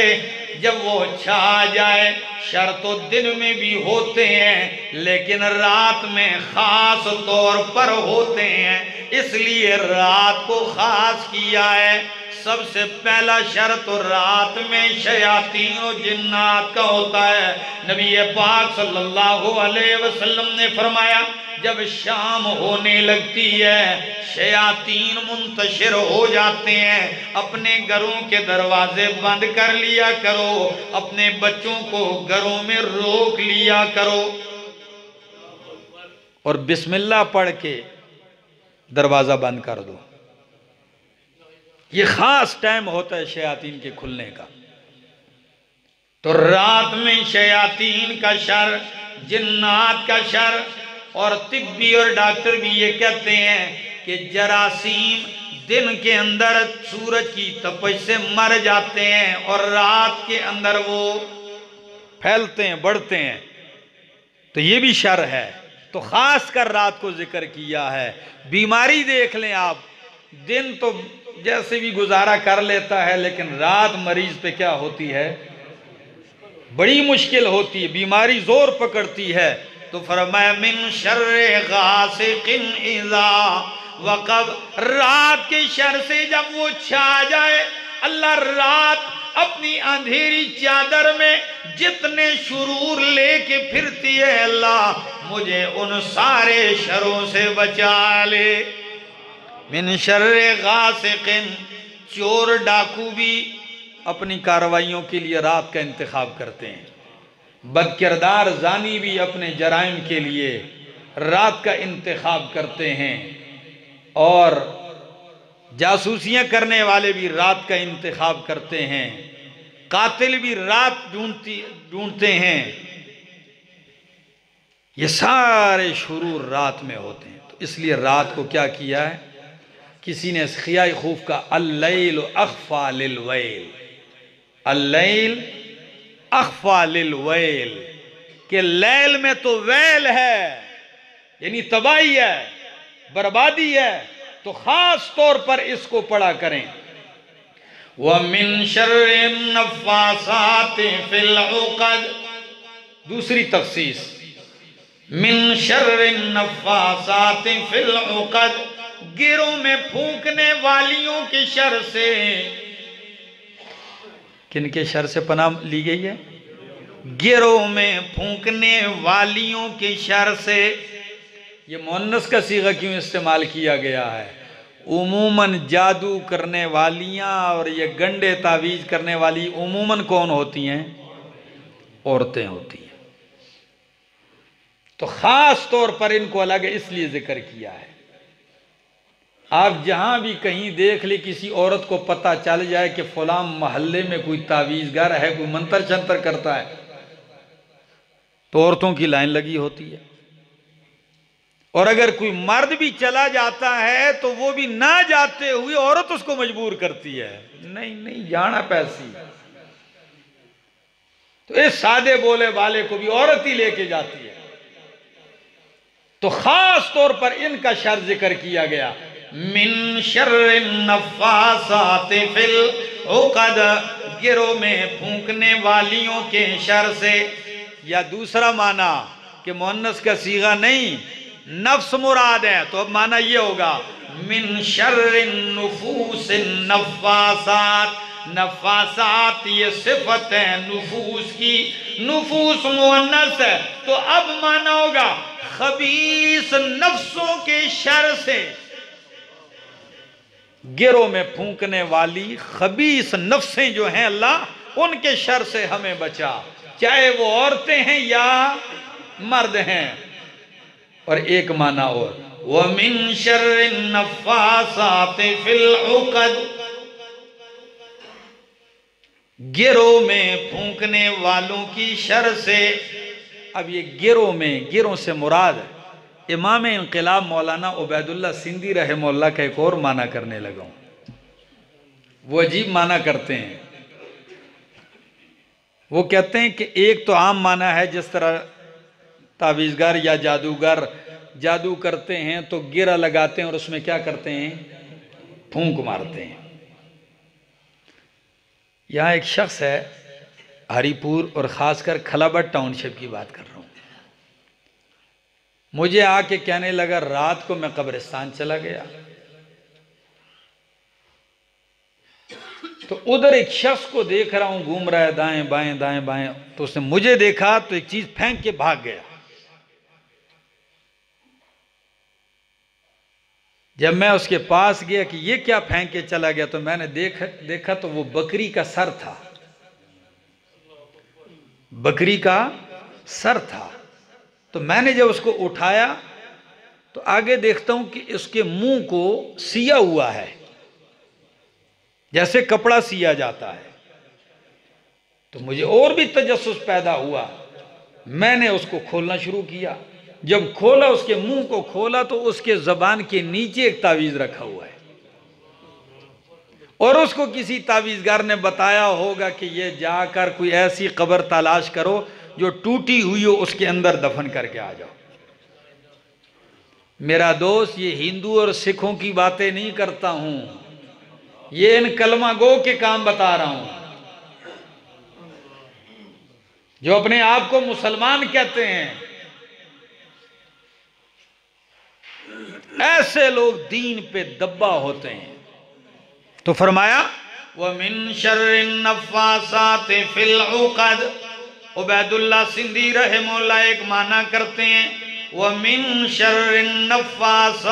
جب وہ چھا جائے۔ شر تو دن میں بھی ہوتے ہیں لیکن رات میں خاص طور پر ہوتے ہیں، اس لیے رات کو خاص کیا ہے۔ سب سے پہلا شر تو رات میں شیاطین و جنات کا ہوتا ہے۔ نبی پاک صلی اللہ علیہ وسلم نے فرمایا جب شام ہونے لگتی ہے شیاطین منتشر ہو جاتے ہیں، اپنے گھروں کے دروازے بند کر لیا کرو، اپنے بچوں کو گھروں میں روک لیا کرو، اور بسم اللہ پڑھ کے دروازہ بند کر دو۔ یہ خاص ٹائم ہوتا ہے شیاطین کے کھلنے کا۔ تو رات میں شیاطین کا شر، جنات کا شر، اور طبی اور ڈاکٹر بھی یہ کہتے ہیں کہ جراثیم دن کے اندر سورج کی تپش سے مر جاتے ہیں اور رات کے اندر وہ پھیلتے ہیں، بڑھتے ہیں، تو یہ بھی شر ہے۔ تو خاص کر رات کو ذکر کیا ہے۔ بیماری دیکھ لیں آپ، دن تو جیسے بھی گزارا کر لیتا ہے لیکن رات مریض پہ کیا ہوتی ہے؟ بڑی مشکل ہوتی ہے، بیماری زور پکڑتی ہے۔ تو فرمایا من شر غاسق اذا وقب، رات کے شر سے جب وہ چھا جائے۔ اللہ رات اپنی اندھیری چادر میں جتنے شرور لے کے پھرتی ہے، اللہ مجھے ان سارے شروں سے بچا لے۔ من شر غاسق، چور ڈاکو بھی اپنی کارروائیوں کے لیے رات کا انتخاب کرتے ہیں، بد کردار زانی بھی اپنے جرائم کے لیے رات کا انتخاب کرتے ہیں، اور جاسوسیاں کرنے والے بھی رات کا انتخاب کرتے ہیں، قاتل بھی رات ڈھونڈتے ہیں۔ یہ سارے شرور رات میں ہوتے ہیں، تو اس لیے رات کو کیا کیا ہے؟ کسی نے خیائے خوف کا اللیل اخفا للویل، اللیل اخفا للویل، کہ لیل میں تو ویل ہے، یعنی تباہی ہے، بربادی ہے، تو خاص طور پر اس کو پڑھا کریں۔ وَمِن شَرِّ النَّفَّاثَاتِ فِي الْعُقَدِ، دوسری تخصیص، من شر النفاثات فی العقد، گروں میں پھونکنے والیوں کے شر سے۔ کن کے شر سے پناہ لی گئی ہے؟ گروں میں پھونکنے والیوں کے شر سے۔ یہ مؤنث کا صیغہ کیوں استعمال کیا گیا ہے؟ عموماً جادو کرنے والیاں اور یہ گنڈے تعویذ کرنے والی عموماً کون ہوتی ہیں؟ عورتیں ہوتی ہیں۔ تو خاص طور پر ان کو الگ اس لیے ذکر کیا ہے۔ آپ جہاں بھی کہیں دیکھ لیں کسی عورت کو پتہ چل جائے کہ فلاں محلے میں کوئی تعویذ گر ہے، کوئی منتر شنتر کرتا ہے، تو عورتوں کی لائن لگی ہوتی ہے۔ اور اگر کوئی مرد بھی چلا جاتا ہے تو وہ بھی نہ جاتے ہوئے عورت اس کو مجبور کرتی ہے، نہیں جانا پیسی، تو اس سادے بولے والے کو بھی عورت ہی لے کے جاتی ہے۔ تو خاص طور پر ان کا شر ذکر کیا گیا، من شر النفاثات فی العقد، گروں میں پھونکنے والیوں کے شر سے۔ یا دوسرا معنی کہ مؤنث کا صیغہ نہیں، نفس مراد ہے، تو اب معنی یہ ہوگا من شر النفوس النفاثات، نفاسات یہ صفت ہے نفوس کی، نفوس مؤنث ہے تو اب مانا ہوگا خبیث نفسوں کے شر سے، گروہ میں پھونکنے والی خبیث نفسیں جو ہیں اللہ ان کے شر سے ہمیں بچا، چاہے وہ عورتیں ہیں یا مرد ہیں۔ اور ایک معنی اور وَمِن شَرِّ النَّفَّاسَاتِ فِي الْعُقَدِ، گروہ میں پھونکنے والوں کی شر سے۔ اب یہ گروہ میں، گروہ سے مراد امام انقلاب مولانا عبید اللہ سندھی رحمہ اللہ کا ایک اور معنی کرنے لگا ہوں۔ وہ عجیب معنی کرتے ہیں، وہ کہتے ہیں کہ ایک تو عام معنی ہے جس طرح تعویذگر یا جادوگر جادو کرتے ہیں تو گرہ لگاتے ہیں اور اس میں کیا کرتے ہیں، پھونک مارتے ہیں۔ یہاں ایک شخص ہے ہری پور اور خاص کر کھلابٹ ٹاؤن شپ کی بات کر رہا ہوں، مجھے آ کے کہنے لگا رات کو میں قبرستان چلا گیا تو ادھر ایک شخص کو دیکھ رہا ہوں گھوم رہا ہے دائیں بائیں دائیں بائیں، تو اس نے مجھے دیکھا تو ایک چیز پھینک کے بھاگ گیا۔ جب میں اس کے پاس گیا کہ یہ کیا پھینک کے چلا گیا تو میں نے دیکھا تو وہ بکری کا سر تھا، بکری کا سر تھا۔ تو میں نے جب اس کو اٹھایا تو آگے دیکھتا ہوں کہ اس کے منہ کو سیا ہوا ہے جیسے کپڑا سیا جاتا ہے، تو مجھے اور بھی تجسس پیدا ہوا، میں نے اس کو کھولنا شروع کیا۔ جب کھولا اس کے منہ کو کھولا تو اس کے زبان کے نیچے ایک تعویذ رکھا ہوا ہے، اور اس کو کسی تعویذگر نے بتایا ہوگا کہ یہ جا کر کوئی ایسی قبر تلاش کرو جو ٹوٹی ہوئی ہو، اس کے اندر دفن کر کے آ جاؤ۔ میرا دوست یہ ہندو اور سکھوں کی باتیں نہیں کرتا ہوں، یہ ان کلمہ گو کے کام بتا رہا ہوں جو اپنے آپ کو مسلمان کہتے ہیں۔ ایسے لوگ دین پہ دبا ہوتے ہیں۔ تو فرمایا وَمِن شَرِّ النَّفَّاسَاتِ فِي الْعُقَدِ، عبید اللہ سندھی رحمہ اللہ ایک معنی کرتے ہیں وَمِن شَرِّ النَّفَّاسَاتِ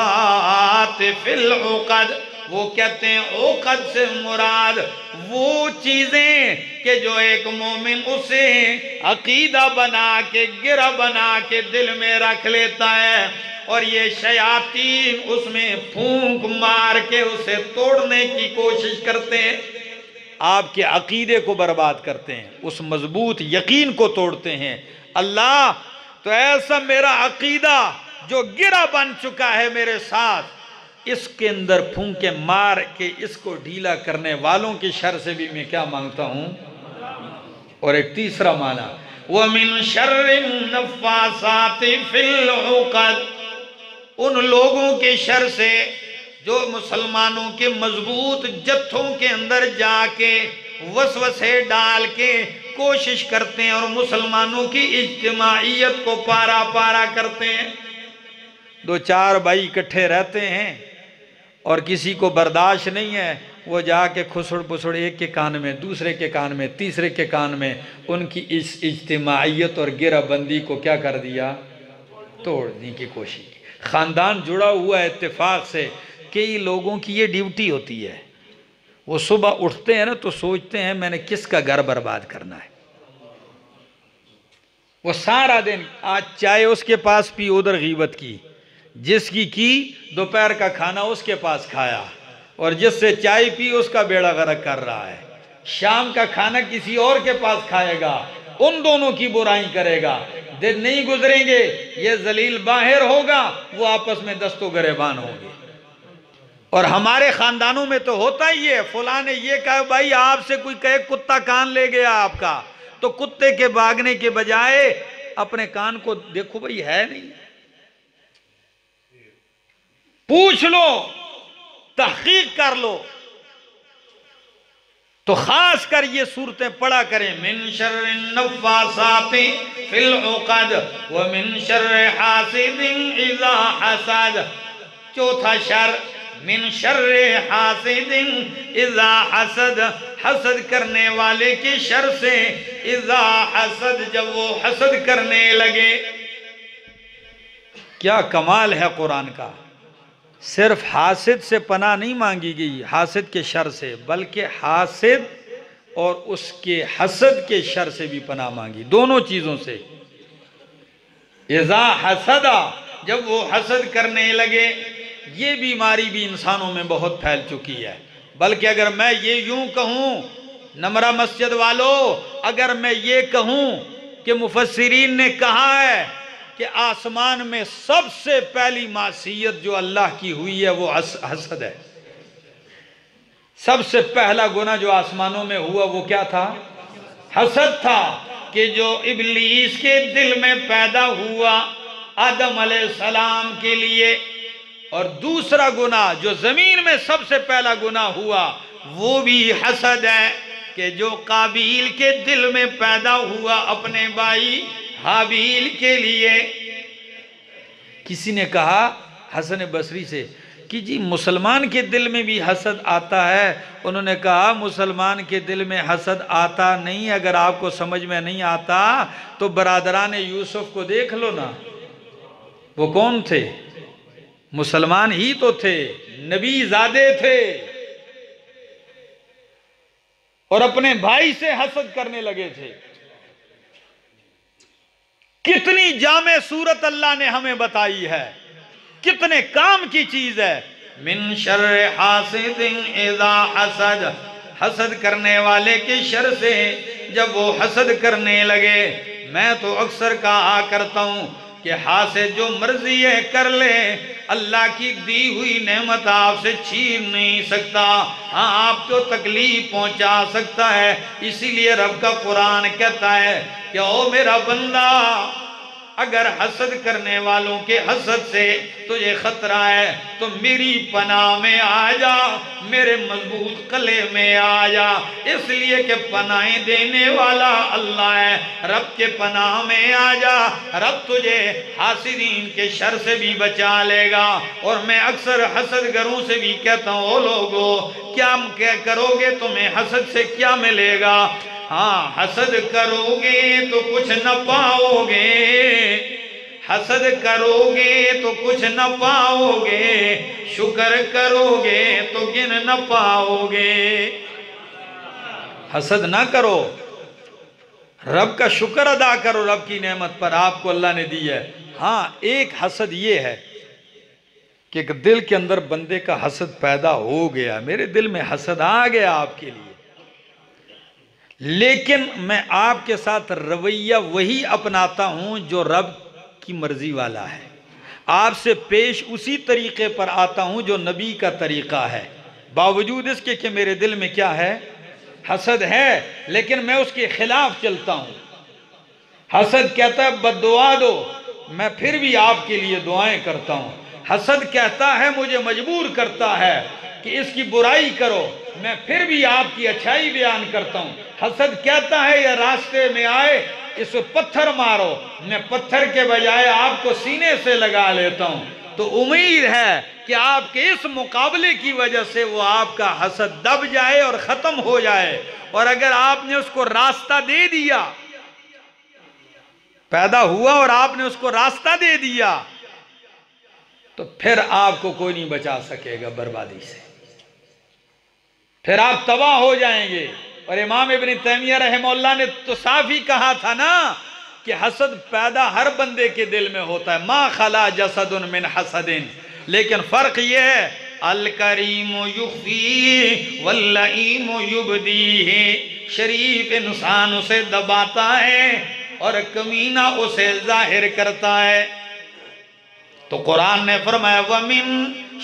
فِي الْعُقَدِ، وہ کہتے ہیں عقد سے مراد وہ چیزیں کہ جو ایک مومن اسے عقیدہ بنا کے گرہ بنا کے دل میں رکھ لیتا ہے، اور یہ شیاطین اس میں پھونک مار کے اسے توڑنے کی کوشش کرتے ہیں، آپ کے عقیدے کو برباد کرتے ہیں، اس مضبوط یقین کو توڑتے ہیں۔ اللہ تو ایسا میرا عقیدہ جو گرہ بن چکا ہے میرے ساتھ، اس کے اندر پھونکے مار کے اس کو ڈھیلا کرنے والوں کی شر سے بھی میں کیا مانگتا ہوں۔ اور ایک تیسرا معنی وَمِن شَرِّ النَّفَّاسَاتِ فِي الْعُقَدِ، ان لوگوں کے شر سے جو مسلمانوں کے مضبوط جتھوں کے اندر جا کے وسوسے ڈال کے کوشش کرتے ہیں اور مسلمانوں کی اجتماعیت کو پارا پارا کرتے ہیں۔ دو چار بھائی اکٹھے رہتے ہیں اور کسی کو برداشت نہیں ہے، وہ جا کے کھسڑ پسڑ ایک کے کان میں، دوسرے کے کان میں، تیسرے کے کان میں ان کی اس اجتماعیت اور گرہ بندی کو کیا کر دیا، توڑنے کی کوشش کی۔ خاندان جڑا ہوا ہے اتفاق سے، کئی لوگوں کی یہ ڈیوٹی ہوتی ہے، وہ صبح اٹھتے ہیں نا تو سوچتے ہیں میں نے کس کا گھر برباد کرنا ہے، وہ سارا دن آج چائے اس کے پاس پی ادھر غیبت کی، جس کی دوپہر کا کھانا اس کے پاس کھایا، اور جس سے چائے پی اس کا بیڑا غرق کر رہا ہے، شام کا کھانا کسی اور کے پاس کھائے گا، ان دونوں کی برائی کرے گا، دن نہیں گزریں گے یہ ذلیل باہر ہوگا، وہ آپس میں دست و گریبان ہوں گے۔ اور ہمارے خاندانوں میں تو ہوتا ہی ہے، فلاں نے یہ کہا بھائی آپ سے کوئی کہے کتا کان لے گیا آپ کا، تو کتے کے بھاگنے کے بجائے اپنے کان کو دیکھو بھائی ہے نہیں، پوچھ لو، تحقیق کر لو۔ تو خاص کر یہ صورتیں پڑھا کریں من شر النفاسات فی العقد ومن شر حاسد اذا حسد۔ چوتھا شر من شر حاسد اذا حسد، حسد کرنے والے کے شر سے، اذا حسد، جب وہ حسد کرنے لگے۔ کیا کمال ہے قرآن کا، صرف حاسد سے پناہ نہیں مانگی گئی حاسد کے شر سے، بلکہ حاسد اور اس کے حسد کے شر سے بھی پناہ مانگی، دونوں چیزوں سے۔ اذا حسدا، جب وہ حسد کرنے لگے۔ یہ بیماری بھی انسانوں میں بہت پھیل چکی ہے، بلکہ اگر میں یہ یوں کہوں نمرہ مسجد والو، اگر میں یہ کہوں کہ مفسرین نے کہا ہے کہ آسمان میں سب سے پہلی معصیت جو اللہ کی ہوئی ہے وہ حسد ہے۔ سب سے پہلا گناہ جو آسمانوں میں ہوا وہ کیا تھا؟ حسد تھا، کہ جو ابلیس کے دل میں پیدا ہوا آدم علیہ السلام کے لیے۔ اور دوسرا گناہ جو زمین میں سب سے پہلا گناہ ہوا وہ بھی حسد ہے، کہ جو قابیل کے دل میں پیدا ہوا اپنے بھائی حابیل کے لیے۔ کسی نے کہا حسن بصری سے کہ جی مسلمان کے دل میں بھی حسد آتا ہے؟ انہوں نے کہا مسلمان کے دل میں حسد آتا نہیں، اگر آپ کو سمجھ میں نہیں آتا تو برادران یوسف کو دیکھ لو نا، وہ کون تھے؟ مسلمان ہی تو تھے، نبی زادے تھے، اور اپنے بھائی سے حسد کرنے لگے تھے۔ کتنی جامع صورت اللہ نے ہمیں بتائی ہے، کتنے کام کی چیز ہے۔ من شر حاسد اذا حسد، حسد کرنے والے کے شر سے جب وہ حسد کرنے لگے۔ میں تو اکثر کہا کرتا ہوں کہ حاسد جو مرضی ہے کر لے، اللہ کی دی ہوئی نعمت آپ سے چھین نہیں سکتا، ہاں آپ کو تکلیف پہنچا سکتا ہے۔ اسی لیے رب کا قرآن کہتا ہے کہ او میرا بندہ، اگر حسد کرنے والوں کے حسد سے تجھے خطرہ ہے تو میری پناہ میں آ جا، میرے مضبوط قلعے میں آ جا، اس لیے کہ پناہیں دینے والا اللہ ہے۔ رب کے پناہ میں آ جا، رب تجھے حاسدین کے شر سے بھی بچا لے گا۔ اور میں اکثر حسد گروں سے بھی کہتا ہوں، او لوگو کیا کرو گے، تمہیں حسد سے کیا ملے گا؟ ہاں حسد کرو گے تو کچھ نہ پاؤ گے، حسد کرو گے تو کچھ نہ پاؤ گے، شکر کرو گے تو گن نہ پاؤ گے۔ حسد نہ کرو، رب کا شکر ادا کرو، رب کی نعمت پر آپ کو اللہ نے دی ہے۔ ہاں ایک حسد یہ ہے کہ دل کے اندر بندے کا حسد پیدا ہو گیا، میرے دل میں حسد آ گیا آپ کے لیے، لیکن میں آپ کے ساتھ رویہ وہی اپناتا ہوں جو رب کی مرضی والا ہے، آپ سے پیش اسی طریقے پر آتا ہوں جو نبی کا طریقہ ہے، باوجود اس کے کہ میرے دل میں کیا ہے؟ حسد ہے، لیکن میں اس کے خلاف چلتا ہوں۔ حسد کہتا ہے بد دعا دو، میں پھر بھی آپ کے لیے دعائیں کرتا ہوں۔ حسد کہتا ہے مجھے مجبور کرتا ہے کہ اس کی برائی کرو، میں پھر بھی آپ کی اچھائی بیان کرتا ہوں۔ حسد کہتا ہے یہ راستے میں آئے اس کو پتھر مارو، میں پتھر کے بجائے آپ کو سینے سے لگا لیتا ہوں۔ تو امید ہے کہ آپ کے اس مقابلے کی وجہ سے وہ آپ کا حسد دب جائے اور ختم ہو جائے، اور اگر آپ نے اس کو راستہ دے دیا، پیدا ہوا اور آپ نے اس کو راستہ دے دیا، تو پھر آپ کو کوئی نہیں بچا سکے گا بربادی سے، پھر آپ تباہ ہو جائیں گے۔ اور امام ابن تیمیہ رحمہ اللہ نے تو صاف ہی کہا تھا نا کہ حسد پیدا ہر بندے کے دل میں ہوتا ہے، ما خلا جسد من حسد، لیکن فرق یہ ہے الکریم یخفی واللئیم یبدیہ، شریف انسان اسے دباتا ہے اور کمینہ اسے ظاہر کرتا ہے۔ تو قرآن نے فرمایا وَمِن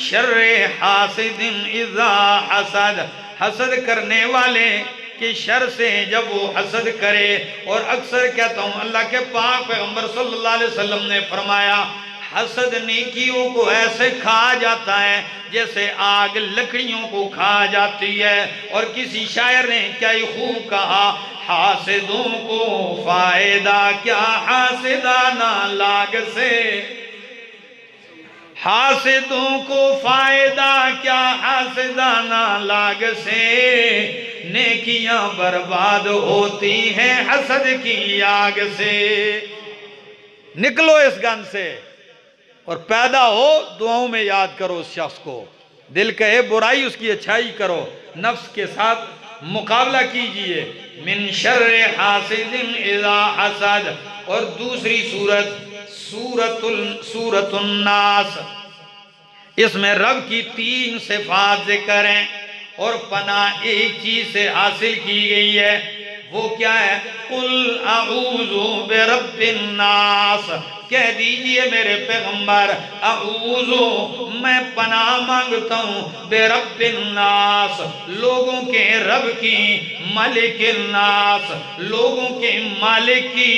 شَرِّ حَاسِدٍ اِذَا حَسَدَ، حسد کرنے والے کے شر سے جب وہ حسد کرے۔ اور اکثر کہتا ہوں اللہ کے پاک پیغمبر صلی اللہ علیہ وسلم نے فرمایا حسد نیکیوں کو ایسے کھا جاتا ہے جیسے آگ لکڑیوں کو کھا جاتی ہے۔ اور کسی شاعر نے کیا ہی خوب کہا، حاسدوں کو فائدہ کیا حاسدانہ لاگ سے، حاسدوں کو فائدہ کیا حاسدانہ لاگ سے، نیکیاں برباد ہوتی ہیں حسد کی آگ سے۔ نکلو اس گن سے اور پیدا ہو دعاؤں میں یاد کرو اس شخص کو، دل کہے برائی اس کی اچھائی کرو، نفس کے ساتھ مقابلہ کیجئے۔ من شر حاسد اذا حسد، اور دوسری سورۃ الناس، اس میں رب کی 3 صفات ذکر ہیں اور پناہ ایک چیز سے حاصل کی گئی ہے، وہ کیا ہے؟ قل اعوذ برب الناس، کہہ دیجئے میرے پیغمبر، اعوذ، میں پناہ مانگتا ہوں، برب الناس، لوگوں کے رب کی، ملک الناس، لوگوں کے مالک کی،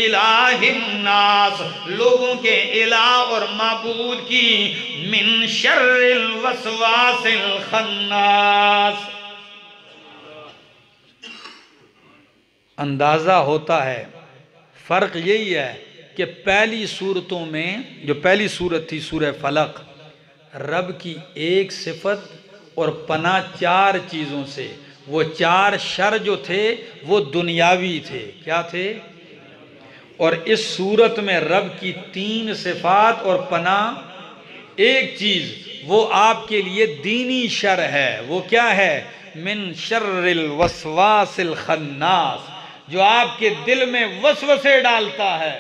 الہ الناس، لوگوں کے الہ اور معبود کی، من شر الوسواس الخناس۔ اندازہ ہوتا ہے فرق یہی ہے کہ پہلی صورتوں میں، جو پہلی صورت تھی سورہ فلق، رب کی ایک صفت اور پناہ 4 چیزوں سے، وہ 4 شر جو تھے وہ دنیاوی تھے، کیا تھے؟ اور اس صورت میں رب کی 3 صفات اور پناہ ایک چیز، وہ آپ کے لیے دینی شر ہے، وہ کیا ہے؟ من شر الوسواس الخناس، جو آپ کے دل میں وسوسے ڈالتا ہے،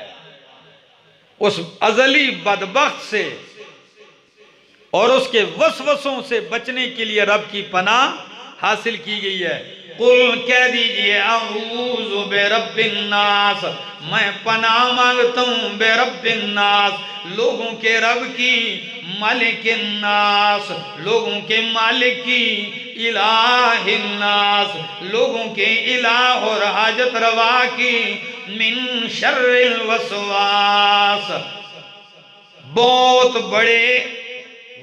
اس ازلی بدبخت سے اور اس کے وسوسوں سے بچنے کے لیے رب کی پناہ حاصل کی گئی ہے۔ قل، کہہ دیجئے، اعوذ برب الناس، میں پناہ مانگتا ہوں برب الناس، لوگوں کے رب کی، ملک الناس، لوگوں کے مالک کی، الہ الناس، لوگوں کے الہ اور حاجت روا کی، من شر الوسواس، بہت بڑے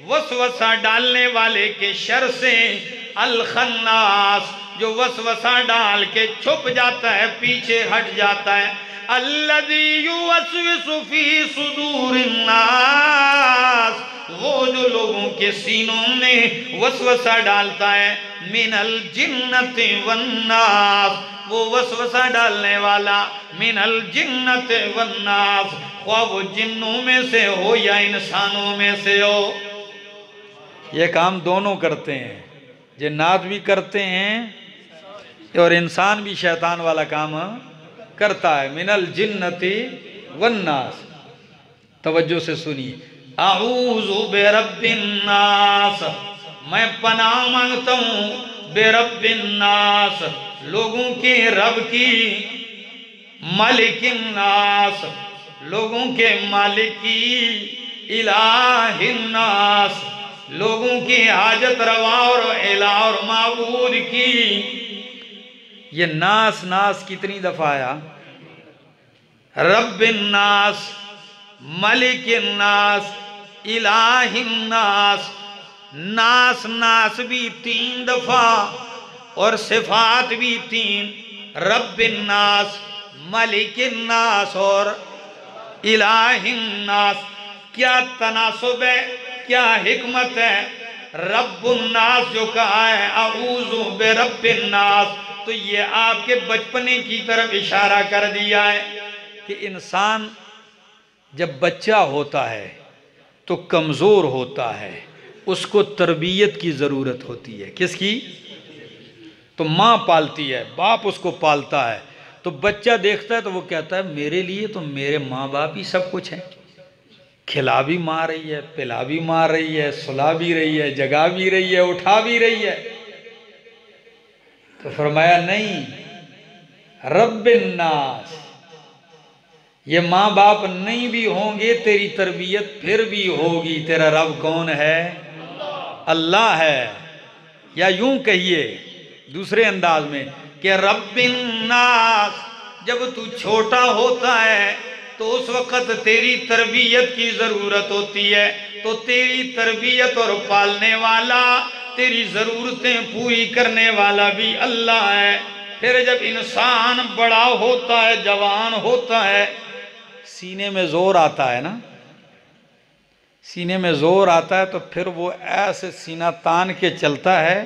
وسوسہ ڈالنے والے کے شر سے، الخناس، جو وسوسہ ڈال کے چھپ جاتا ہے، پیچھے ہٹ جاتا ہے، الذی یوسوس فی صدور الناس، وہ جو لوگوں کے سینوں میں وسوسہ ڈالتا ہے، من الجنت والناس، وہ وسوسہ ڈالنے والا، من الجنت والناس، خواہ وہ جنوں میں سے ہو یا انسانوں میں سے ہو۔ یہ کام دونوں کرتے ہیں، جنات بھی کرتے ہیں اور انسان بھی شیطان والا کام کرتا ہے، من الجنت والناس۔ توجہ سے سنیے، اعوذ برب الناس، میں پناہ مانگتا ہوں برب الناس، لوگوں کے رب کی، ملک الناس، لوگوں کے مالک کی، الہ الناس، لوگوں کی حاجت روا اور الہ اور معبود کی۔ یہ ناس ناس کتنی دفعہ آیا؟ رب الناس، ملک الناس، الہ الناس، ناس ناس بھی 3 دفعہ اور صفات بھی 3، رب الناس، ملک الناس اور الہ الناس۔ کیا تناسب ہے، کیا حکمت ہے؟ رب الناس جو کہا ہے، اعوذ برب الناس، تو یہ آپ کے بچپنے کی طرف اشارہ کر دیا ہے کہ انسان جب بچہ ہوتا ہے تو کمزور ہوتا ہے، اس کو تربیت کی ضرورت ہوتی ہے۔ کس کی؟ تو ماں پالتی ہے، باپ اس کو پالتا ہے، تو بچہ دیکھتا ہے تو وہ کہتا ہے میرے لیے تو میرے ماں باپ ہی سب کچھ ہیں، کھلا بھی ماں رہی ہے، پلا بھی ماں رہی ہے، سلا بھی رہی ہے، جگا بھی رہی ہے، اٹھا بھی رہی ہے۔ تو فرمایا نہیں، رب الناس، یہ ماں باپ نہیں بھی ہوں گے، تیری تربیت پھر بھی ہوگی۔ تیرا رب کون ہے؟ اللہ ہے۔ یا یوں کہیے دوسرے انداز میں کہ رب الناس، جب تو چھوٹا ہوتا ہے تو اس وقت تیری تربیت کی ضرورت ہوتی ہے، تو تیری تربیت اور پالنے والا، تیری ضرورتیں پوری کرنے والا بھی اللہ ہے۔ پھر جب انسان بڑا ہوتا ہے، جوان ہوتا ہے، سینے میں زور آتا ہے نا، سینے میں زور آتا ہے تو پھر وہ ایسے سینہ تان کے چلتا ہے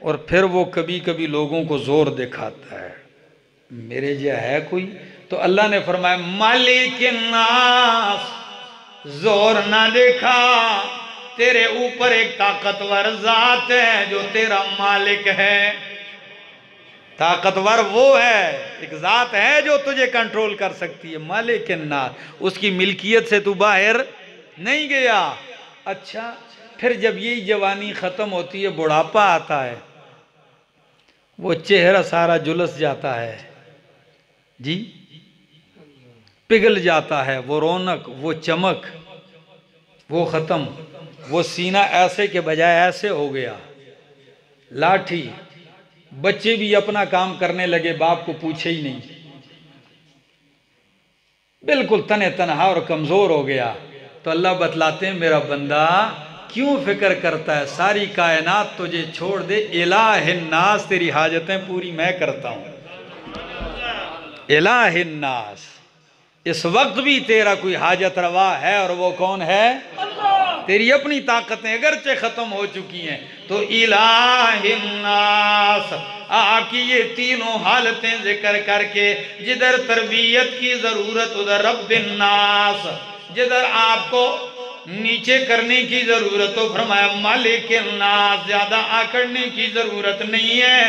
اور پھر وہ کبھی کبھی لوگوں کو زور دکھاتا ہے، میرے جا ہے کوئی؟ تو اللہ نے فرمایا مالک الناس، زور نہ دیکھا، تیرے اوپر ایک طاقتور ذات ہے جو تیرا مالک ہے۔ طاقتور وہ ہے، ایک ذات ہے جو تجھے کنٹرول کر سکتی ہے، مالک الناس، اس کی ملکیت سے تو باہر نہیں گیا۔ اچھا پھر جب یہی جوانی ختم ہوتی ہے، بڑھاپا آتا ہے، وہ چہرہ سارا جلس جاتا ہے، جی پگھل جاتا ہے، وہ رونق، وہ چمک، وہ ختم، وہ سینہ ایسے کے بجائے ایسے ہو گیا، لاٹھی، بچے بھی اپنا کام کرنے لگے، باپ کو پوچھے ہی نہیں، بالکل تنے تنہا اور کمزور ہو گیا۔ تو اللہ بتلاتے ہیں میرا بندہ کیوں فکر کرتا ہے، ساری کائنات تجھے چھوڑ دے، الہ الناس، تیری حاجتیں پوری میں کرتا ہوں، الہ الناس۔ اس وقت بھی تیرا کوئی حاجت روا ہے، اور وہ کون ہے؟ تیری اپنی طاقتیں اگرچہ ختم ہو چکی ہیں تو الہ الناس۔ آپ کی یہ تینوں حالتیں ذکر کر کے، جدھر تربیت کی ضرورت ادھر رب الناس، جدھر آپ کو نیچے کرنے کی ضرورت ہو فرمایا مالک الناس، زیادہ آکڑنے کی ضرورت نہیں ہے،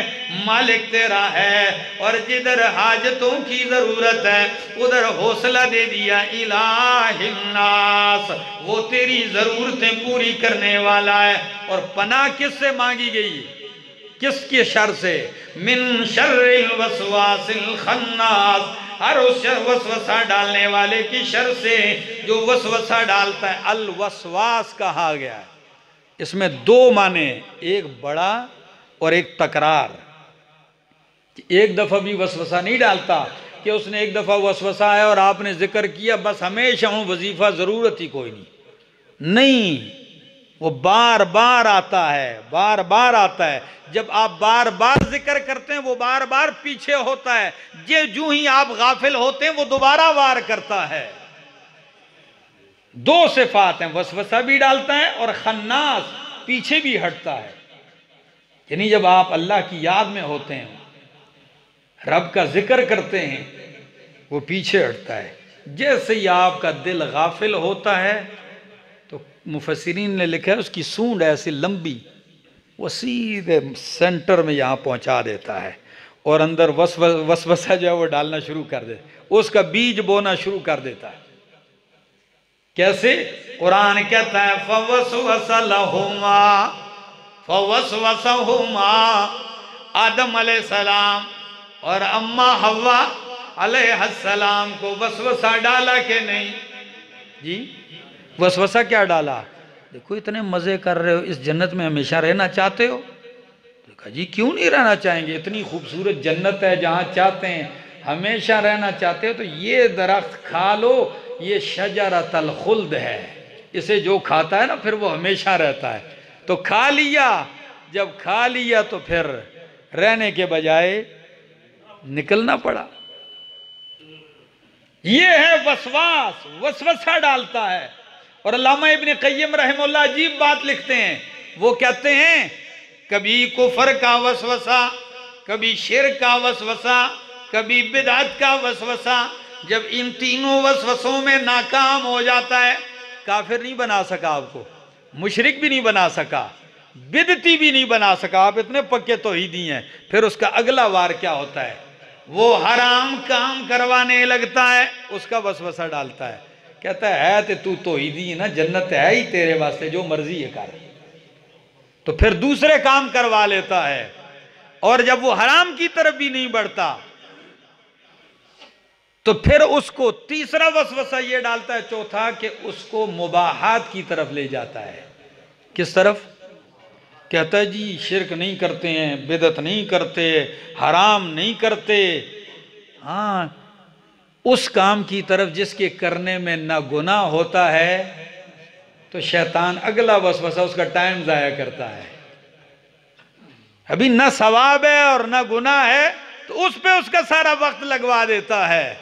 مالک تیرا ہے۔ اور جدھر حاجتوں کی ضرورت ہے ادھر حوصلہ دے دیا الہ الناس، وہ تیری ضرورتیں پوری کرنے والا ہے۔ اور پناہ کس سے مانگی گئی؟ کس کے شر سے؟ من شر الوسواس الخناس، ہر اس وسوسہ ڈالنے والے کی شر سے جو وسوسہ ڈالتا ہے۔ الوسواس کہا گیا ہے، اس میں دو معنی، ایک بڑا اور ایک تکرار۔ ایک دفعہ بھی وسوسہ نہیں ڈالتا کہ اس نے ایک دفعہ وسوسہ آیا اور آپ نے ذکر کیا بس ہمیشہ ہوں وظیفہ، ضرورت ہی کوئی نہیں، وہ بار بار آتا ہے، بار بار آتا ہے۔ جب آپ بار بار ذکر کرتے ہیں وہ بار بار پیچھے ہوتا ہے، جو ہی آپ غافل ہوتے ہیں وہ دوبارہ وار کرتا ہے۔ دو صفات ہیں، وسوسہ بھی ڈالتا ہے اور خناس، پیچھے بھی ہٹتا ہے۔ یعنی جب آپ اللہ کی یاد میں ہوتے ہیں، رب کا ذکر کرتے ہیں، وہ پیچھے ہٹتا ہے۔ جیسے ہی آپ کا دل غافل ہوتا ہے تو مفسرین نے لکھا ہے اس کی سونڈ ایسی لمبی، وہ سیدھے سینٹر میں یہاں پہنچا دیتا ہے، اور اندر وسوسہ جو ہے وہ ڈالنا شروع کر دیتا ہے، اس کا بیج بونا شروع کر دیتا ہے۔ کیسے؟ قرآن کہتا ہے فَوَسْوَسَ لَهُمَا، آدم علیہ السلام اور اماں حوا علیہ السلام کو وسوسہ ڈالا کہ نہیں؟ جی وسوسہ کیا ڈالا؟ دیکھو اتنے مزے کر رہے ہو، اس جنت میں ہمیشہ رہنا چاہتے ہو؟ دیکھا جی کیوں نہیں رہنا چاہیں گے، اتنی خوبصورت جنت ہے جہاں چاہتے ہیں ہمیشہ رہنا چاہتے ہو تو یہ درخت کھا لو، یہ شجرۃ الخلد ہے، اسے جو کھاتا ہے نا پھر وہ ہمیشہ رہتا ہے۔ تو کھا لیا، جب کھا لیا تو پھر رہنے کے بجائے نکلنا پڑا۔ یہ ہے وسواس، وسوسہ ڈالتا ہے۔ اور علامہ ابن قیم رحمہ اللہ عجیب بات لکھتے ہیں، وہ کہتے ہیں کبھی کفر کا وسوسہ، کبھی شرک کا وسوسہ، کبھی بدعت کا وسوسہ، جب ان تینوں وسوسوں میں ناکام ہو جاتا ہے، کافر نہیں بنا سکا آپ کو، مشرک بھی نہیں بنا سکا، بدعتی بھی نہیں بنا سکا، آپ اتنے پکے توحیدی ہیں، پھر اس کا اگلا وار کیا ہوتا ہے؟ وہ حرام کام کروانے لگتا ہے، اس کا وسوسہ ڈالتا ہے، کہتا ہے تو توحیدی ہے نا، جنت ہے ہی تیرے واسطے، جو مرضی ہے کر، تو پھر دوسرے کام کروا لیتا ہے۔ اور جب وہ حرام کی طرف بھی نہیں بڑھتا تو پھر اس کو تیسرا وسوسہ یہ ڈالتا ہے، چوتھا، کہ اس کو مباحات کی طرف لے جاتا ہے۔ کس طرف؟ کہتا ہے جی شرک نہیں کرتے ہیں، بدعت نہیں کرتے، حرام نہیں کرتے، ہاں اس کام کی طرف جس کے کرنے میں نہ گناہ ہوتا ہے تو شیطان اگلا وسوسہ اس کا ٹائم ضائع کرتا ہے، ابھی نہ ثواب ہے اور نہ گناہ ہے تو اس پہ اس کا سارا وقت لگوا دیتا ہے۔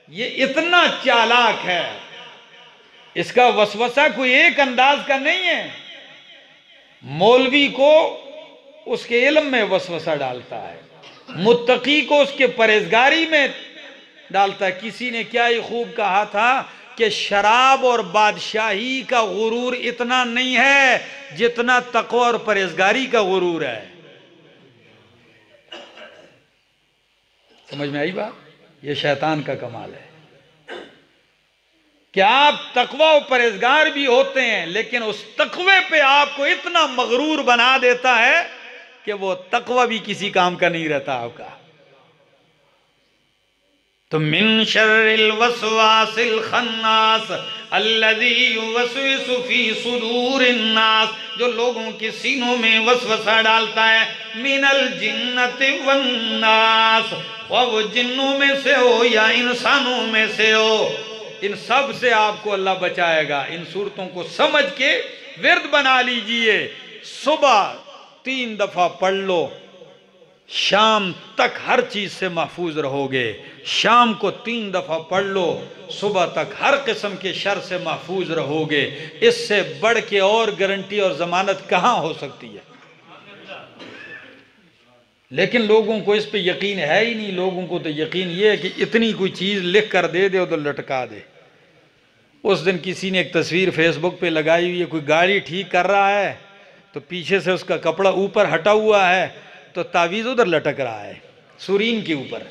یہ اتنا چالاک ہے، اس کا وسوسہ کوئی ایک انداز کا نہیں ہے. مولوی کو اس کے علم میں وسوسہ ڈالتا ہے، متقی کو اس کے پرہیزگاری میں ڈالتا ہے. کسی نے کیا ہی خوب کہا تھا کہ شراب اور بادشاہی کا غرور اتنا نہیں ہے جتنا تقوی اور پرہیزگاری کا غرور ہے. سمجھ میں آئی بات؟ یہ شیطان کا کمال ہے کہ آپ تقوی و پرہیزگار بھی ہوتے ہیں، لیکن اس تقوی پہ آپ کو اتنا مغرور بنا دیتا ہے کہ وہ تقوی بھی کسی کام کا نہیں رہتا آپ کا. تو من شر الوسواس الخناس الذی یوسوس فی صدور الناس، جو لوگوں کے سینوں میں وسوسہ ڈالتا ہے، من الجنۃ والناس، وہ جنوں میں سے ہو یا انسانوں میں سے ہو، ان سب سے آپ کو اللہ بچائے گا. ان صورتوں کو سمجھ کے ورد بنا لیجئے. صبح 3 دفعہ پڑھ لو، شام تک ہر چیز سے محفوظ رہو گے. شام کو 3 دفعہ پڑھ لو، صبح تک ہر قسم کے شر سے محفوظ رہو گے. اس سے بڑھ کے اور گارنٹی اور ضمانت کہاں ہو سکتی ہے؟ لیکن لوگوں کو اس پہ یقین ہے ہی نہیں. لوگوں کو تو یقین یہ ہے کہ اتنی کوئی چیز لکھ کر دے دے تو لٹکا دے. اس دن کسی نے ایک تصویر فیس بک پہ لگائی ہوئی ہے، کوئی گاڑی ٹھیک کر رہا ہے تو پیچھے سے اس کا کپڑا اوپر ہٹا ہوا ہے تو تعویذ ادھر لٹک رہا ہے سورین کے اوپر.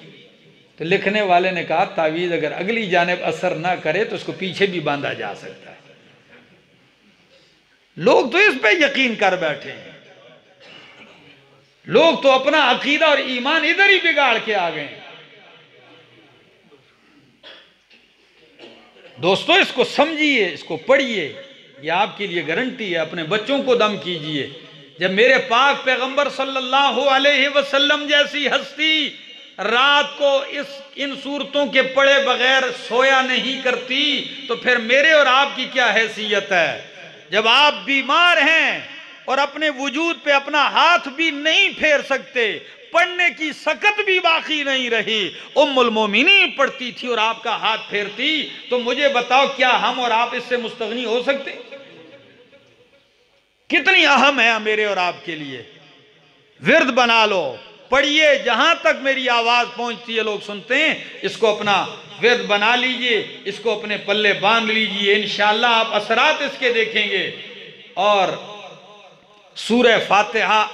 تو لکھنے والے نے کہا تعویذ اگر اگلی جانب اثر نہ کرے تو اس کو پیچھے بھی باندھا جا سکتا ہے. لوگ تو اس پہ یقین کر بیٹھے ہیں. لوگ تو اپنا عقیدہ اور ایمان ادھر ہی بگاڑ کے آ گئے ہیں. دوستو اس کو سمجھیے، اس کو پڑھیے، یہ آپ کے لیے گارنٹی ہے. اپنے بچوں کو دم کیجئے. جب میرے پاک پیغمبر صلی اللہ علیہ وسلم جیسی ہستی رات کو ان صورتوں کے پڑھے بغیر سویا نہیں کرتی تو پھر میرے اور آپ کی کیا حیثیت ہے؟ جب آپ بیمار ہیں اور اپنے وجود پہ اپنا ہاتھ بھی نہیں پھیر سکتے، پڑھنے کی سکت بھی باقی نہیں رہی، ام المومنین پڑھتی تھی اور آپ کا ہاتھ پھیرتی، تو مجھے بتاؤ کیا ہم اور آپ اس سے مستغنی ہو سکتے؟ کتنی اہم ہے میرے اور آپ کے لیے. ورد بنا لو، پڑھیے، جہاں تک میری آواز پہنچتی ہے لوگ سنتے ہیں. اس کو اپنا ورد بنا لیجئے، اس کو اپنے پلے باندھ لیجئے. انشاءاللہ آپ اثرات اس کے دیکھیں گے. اور سورہ فاتحہ،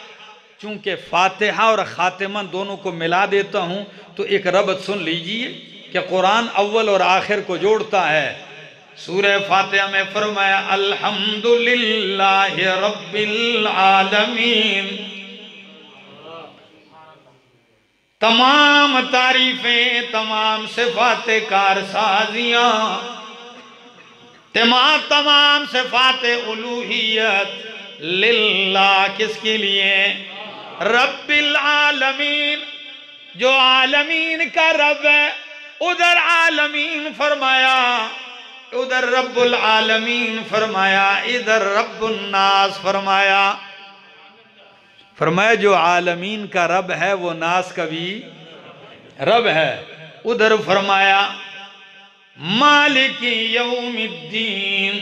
چونکہ فاتحہ اور خاتمہ دونوں کو ملا دیتا ہوں تو ایک ربط سن لیجئے کہ قرآن اول اور آخر کو جوڑتا ہے. سورہ فاتحہ میں فرمایا الحمدللہ رب العالمین، تمام تعریفیں، تمام صفات کارسازیاں، تمام صفات الوہیت للہ، کس کے لیے؟ رب العالمین، جو عالمین کا رب ہے. ادھر عالمین فرمایا، ادھر رب العالمین فرمایا، ادھر رب الناس فرمایا. فرمایا جو عالمین کا رب ہے وہ ناس کا بھی رب ہے. ادھر فرمایا مالک یوم الدین،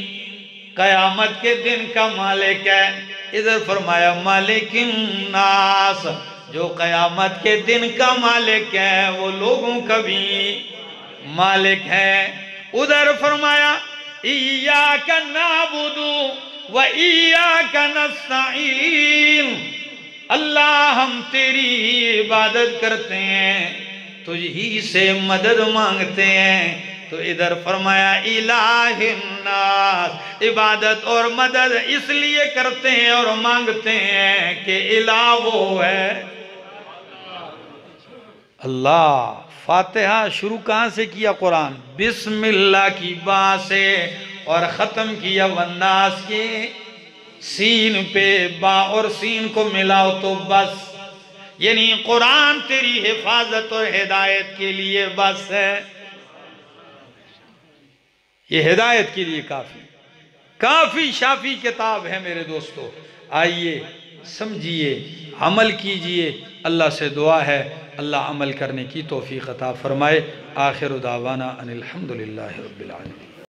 قیامت کے دن کا مالک ہے. ادھر فرمایا مالک الناس، جو قیامت کے دن کا مالک ہے وہ لوگوں کا بھی مالک ہے. ادھر فرمایا ایاک نعبد و ایاک نستعین، اللہ ہم تیری عبادت کرتے ہیں، تجھ ہی سے مدد مانگتے ہیں. تو ادھر فرمایا الہ الناس، عبادت اور مدد اس لیے کرتے ہیں اور مانگتے ہیں کہ الہ وہ ہے اللہ. فاتحہ شروع کہاں سے کیا قرآن؟ بسم اللہ کی با سے، اور ختم کیا والناس کے سین پہ. با اور سین کو ملاؤ تو بس، یعنی قرآن تیری حفاظت اور ہدایت کے لیے بس ہے. یہ ہدایت کے لیے کافی شافی کتاب ہے میرے دوستو. آئیے سمجھیے، عمل کیجئے. اللہ سے دعا ہے اللہ عمل کرنے کی توفیق عطا فرمائے. آخر دعوانا ان الحمدللہ رب العالمین.